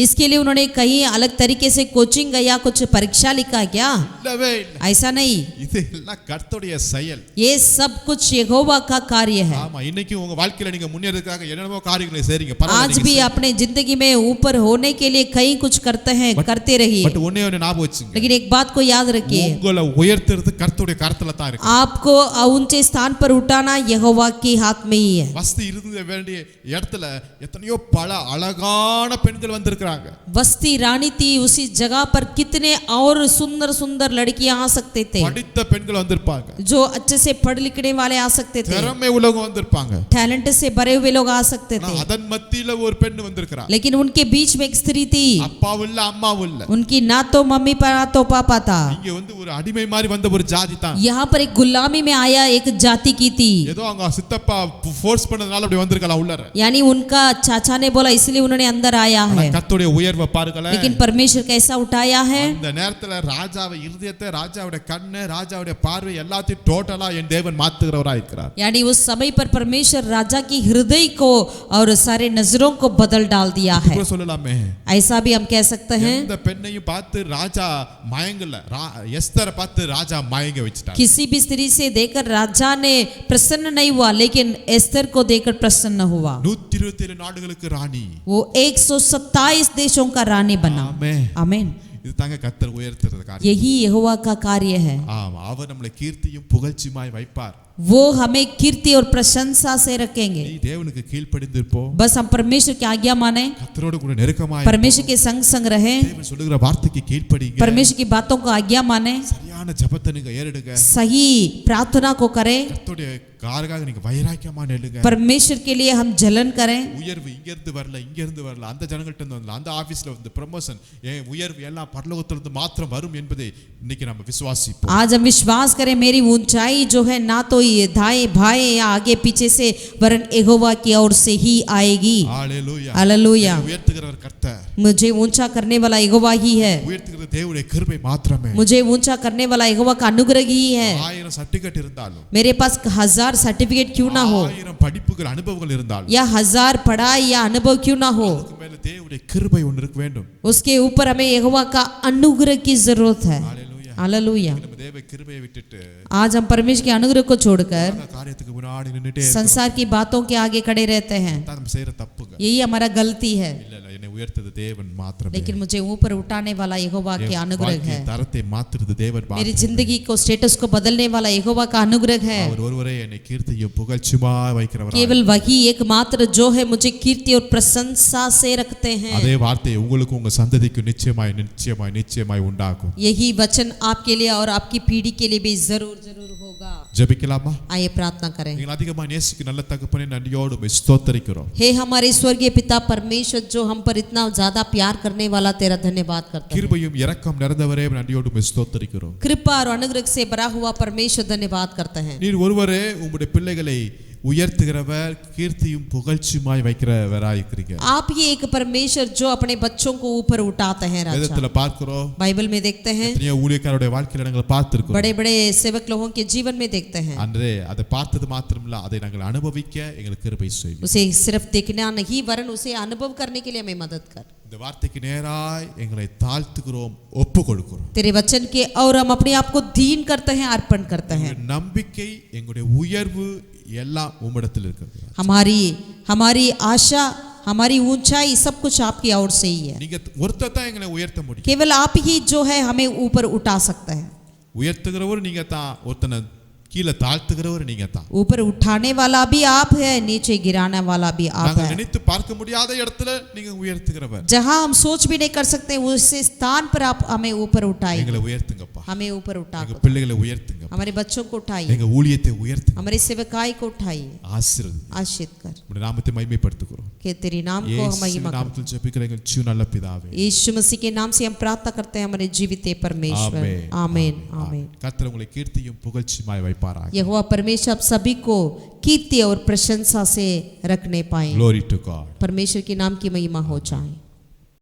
इसके लिए उन्होंने कहीं अलग तरीके से कोचिंग या कुछ परीक्षा लिखा क्या? இல்லவே இல்லை. ऐसा नहीं, இது எல்லாம் கர்த்தருடைய செயல். ये सब कुछ यहोवा का कार्य है। ஆமா, இன்னைக்கு உங்க வாழ்க்கையில நீங்க முன்னேறதுக்காக என்னென்னமோ காரியங்களை செய்றீங்க. आज भी अपने जिंदगी में ऊपर होने के लिए कहीं कुछ करते हैं, करते रहिए, பட் ஒண்ணே ஒண்ணு ஞாபகம் வச்சுங்க, लेकिन एक बात को याद रखिए, உங்களை உயர்த்துறது கர்த்தருடைய கரத்துல தான் இருக்கு. आपको ऊंचे स्थान पर उठाना यहोवा के हाथ में ही है। வசதி இருந்த வேண்டிய இடத்துல எத்தனையோ பல அழகான பெண்கள் வந்திருக்காங்க. बस्ती रानी थी, उसी जगह पर कितने और सुंदर सुंदर लड़कियां आ सकते थे, படித்த பெண்கள் வந்திருப்பாங்க, जो अच्छे से पढ़ लिखने वाले आ सकते थे, திறமை உள்ளவங்க வந்திருப்பாங்க. टैलेंट से भरे हुए लोग आ सकते थे, அதன் மத்தியில ஒரு பெண் வந்திருக்கிறா. लेकिन उनके बीच में एक स्त्री थी, அப்பாவும் இல்ல அம்மாவும் இல்ல. उनकी ना तो मम्मी पर ना तो पापा था, இங்க வந்து ஒரு அடிமை மாதிரி வந்த ஒரு ஜாதி தான். यहाँ पर एक गुलामी में आया एक जाति की थी, ஏதோ அவங்க சித்தப்பா ஃபோர்ஸ் பண்ணதுனால அப்படி வந்திருக்கலாம் உள்ளார. यानी उनका चाचा ने बोला इसलिए उन्होंने अंदर आया है, கர்த்தருடைய உயர்வை பாருங்களேன். लेकिन परमेश्वर कैसा उठाया है। இந்த நேரத்துல ராஜாவை இருதயத்தை, ராஜாவுடைய கண்ணு, ராஜாவுடைய பார்வை எல்லாத்தையும் டோட்டலா என் தேவன் மாத்துகிறவரா இருக்கிறார். यानी उस समय पर परमेश्वर राजा की हृदय को और सारे नजरों को बदल डाल दिया है। கூட சொல்லலாமே, ऐसा भी हम कह सकते हैं, இந்த பெண்ணையும் பார்த்து ராஜா மயங்கல, எஸ்தரை பார்த்து ராஜா மயங்க வச்சிட்டார். किसी भी स्त्री से देखकर राजा ने प्रसन्न नहीं हुआ, लेकिन एस्तर को देखकर प्रसन्न हुआ। 127 நாடுகளுக்கு ராணி. वो 127 देशों का रानी बना। ஆமென். आमीन। இது தாங்க கர்த்தர் உயர்த்துறது காரியம். यही यहोवा का कार्य है। ஆமா, அவர் நம்மளை கீர்த்தியும் புகழ்ச்சியுமாய் வைப்பார். वो हमें कीर्ति और प्रशंसा से रखेंगे। நீ தேவனுக்கு கீழ்ப்படிந்திருப்போம், बस हम परमेश्वर की आज्ञा माने, கர்த்தரோடு கூட நெருக்கமாய் परमेश्वर के संग संग रहे, தேவன் சொல்லுகிற வார்த்தைக்கு கீழ்ப்படிங்க. परमेश्वर की बातों को आज्ञा माने, சரியான ஜெபத்தை நீங்க ஏறெடுங்க. सही प्रार्थना को करें, கர்த்தருடைய காரகாக நீங்க வைராக்கியமா நில்லுங்க. परमेश्वर के लिए हम जलन करें। உயர்வு இங்க இருந்து வரல, அந்த ஜனங்கள்ட்ட இருந்து வரல, அந்த ஆபீஸ்ல வந்து ப்ரமோஷன், உயர்வு எல்லாம் பரலோகத்திலிருந்து மாத்திரம் வரும் என்பதை இன்னைக்கு நம்ம விசுவாசிப்போம். आज हम विश्वास करें मेरी ऊंचाई जो है ना तो ये दाएं बाएं या आगे पीछे से वरन यहोवा की ओर से ही आएगी। ஹalleluya. हालेलुया। உயர்த்துகிறவர் கர்த்தர். मुझे ऊंचा करने वाला यहोवा ही है, உயர்த்துகிற தேவனுடைய கிருபை மாத்திரமே. मुझे ऊंचा करने वाला यहोवा का अनुग्रह ही है। 1000 சர்டிபிகேட் இருந்தாலும், मेरे पास 1000 सर्टिफिकेट क्यों ना हो, 1000 படிப்புகள் அனுபவங்கள் இருந்தாலும், या 1000 पढ़ाई या अनुभव क्यों ना हो, அதுக்கு மேல தேவனுடைய கிருபை ஒன்று இருக்க வேண்டும். उसके ऊपर हमें यहोवा का अनुग्रह की जरूरत है। ஹalleluya. हालेलुया। நம்ம தேவ கிருபையை விட்டுட்டு आज हम परमेश्वर के अनुग्रह को छोड़कर அந்த காரியத்துக்கு முன்னாடி நின்னுட்டே संसार की बातों के आगे खड़े रहते हैं, தான் நம்ம செய்யற தப்புங்க. यही हमारा गलती है। இல்ல இல்ல, என்னை உயர்த்தது தேவன் மாத்திரமே. लेकिन मुझे ऊपर उठाने वाला यहोवा के अनुग्रह है, வாழ்க்கையின் தரத்தை மாத்துறது தேவன் मेरी மாத்திரமே. जिंदगी को स्टेटस को बदलने वाला यहोवा का अनुग्रह है। அவர் ஒருவரே என்னை கீர்த்தியும் புகழ்ச்சியுமா வைக்கிறவர். केवल वही एकमात्र जो है मुझे कीर्ति और प्रशंसा से रखते हैं। அதே வார்த்தை உங்களுக்கு உங்க சந்ததிக்கு நிச்சயமாய் நிச்சயமாய் நிச்சயமாய் உண்டாகும். यही वचन आपके लिए और आपकी पीढ़ी के लिए भी जरूर जरूर होगा। ஜெபிக்கலாமா? आइए प्रार्थना करें। நீங்கள் அதிகமாக நேசிக்கும் நல்ல தகப்பனே, நன்றியோடு உம்மை ஸ்தோத்திரிக்கிறோம். हे हमारे स्वर्गीय पिता परमेश्वर, जो हम पर इतना ज्यादा प्यार करने वाला, तेरा धन्यवाद करते हैं। கிருபையும் இரக்கம் நிறைந்தவரே, நன்றியோடு உம்மை ஸ்தோத்திரிக்கிறோம். कृपा और अनुग्रह से भरा हुआ परमेश्वर, धन्यवाद करते हैं। நீர் ஒருவரே உம்முடைய பிள்ளைகளை உயர்த்துகிறவர், கீர்த்தியும் புகழ்ச்சியுமாய் வைக்கிறவராய் இருக்கிறீங்க. आप ही एक परमेश्वर जो अपने बच्चों को ऊपर उठाते हैं। राजा, வேதத்துல பார்க்கிறோம், बाइबल में देखते हैं, எத்தனையோ ஊழியக்காரருடைய வாழ்க்கையில நாங்கள் பார்த்திருக்கிறோம். बड़े बड़े सेवक लोगों के जीवन में देखते हैं। அன்றே அதை பார்த்தது மாத்திரமல்ல, அதை நாங்கள் அனுபவிக்க எங்களுக்கு கிருபை செய்யும். उसे सिर्फ देखना नहीं, वरन उसे अनुभव करने के लिए हमें मदद कर। இந்த வார்த்தைக்கு நேராய் எங்களை தாழ்த்துகிறோம், ஒப்பு கொடுக்கிறோம். तेरे वचन के और हम अपने आप को दीन करते हैं, अर्पण करते हैं। எங்களுடைய நம்பிக்கை, எங்களுடைய உயர்வு எல்லாம் உம்மிடத்தில் இருக்கிறது. हमारी आशा, हमारी ऊंचाई, सब कुछ आपकी ओर से ही है। நீங்க ஒருத்தர் தான் எங்களை உயர்த்த முடியும். केवल आप ही जो है हमें ऊपर उठा सकते हैं। உயர்த்துகிறவர் நீங்க தான், ஒருத்தனை கீழே தாழ்த்துகிறவர் நீங்க தான். ऊपर उठाने वाला भी आप है, नीचे गिराने वाला भी आप நாங்கள் है। நினைத்து பார்க்க முடியாத இடத்துல நீங்க உயர்த்துகிறவர். जहां हम सोच भी नहीं कर सकते, उस स्थान पर आप हमें ऊपर उठाइए। எங்களை உயர்த்துங்கப்பா. हमें ऊपर उठा எங்க कर, பிள்ளைகளை உயர்த்துங்க. हमारे बच्चों को उठाइए, எங்க ஊழியத்தை உயர்த்துங்க. हमारी सेवकाई को उठाइए, ஆசீர்வதி. आशीष कर உம்முடைய நாமத்தை மகிமைப்படுத்துகிறோம். के तेरे नाम को हम महिमा இயேசுவின் कर। நாமத்தில் ஜெபிக்கிறேன் எங்கள் ஜீவ நல்ல பிதாவே. यीशु मसीह के नाम से हम प्रार्थना करते हैं, हमारे जीवित परमेश्वर। ஆமென். आमीन आमीन। கர்த்தர் உங்களை கீர்த்தியும் புகழ்ச்சியுமாய் வைப்பாராக. यहोवा परमेश्वर आप सभी को कीर्ति और प्रशंसा से रखने पाए। Glory to God. परमेश्वर के नाम की महिमा हो जाए।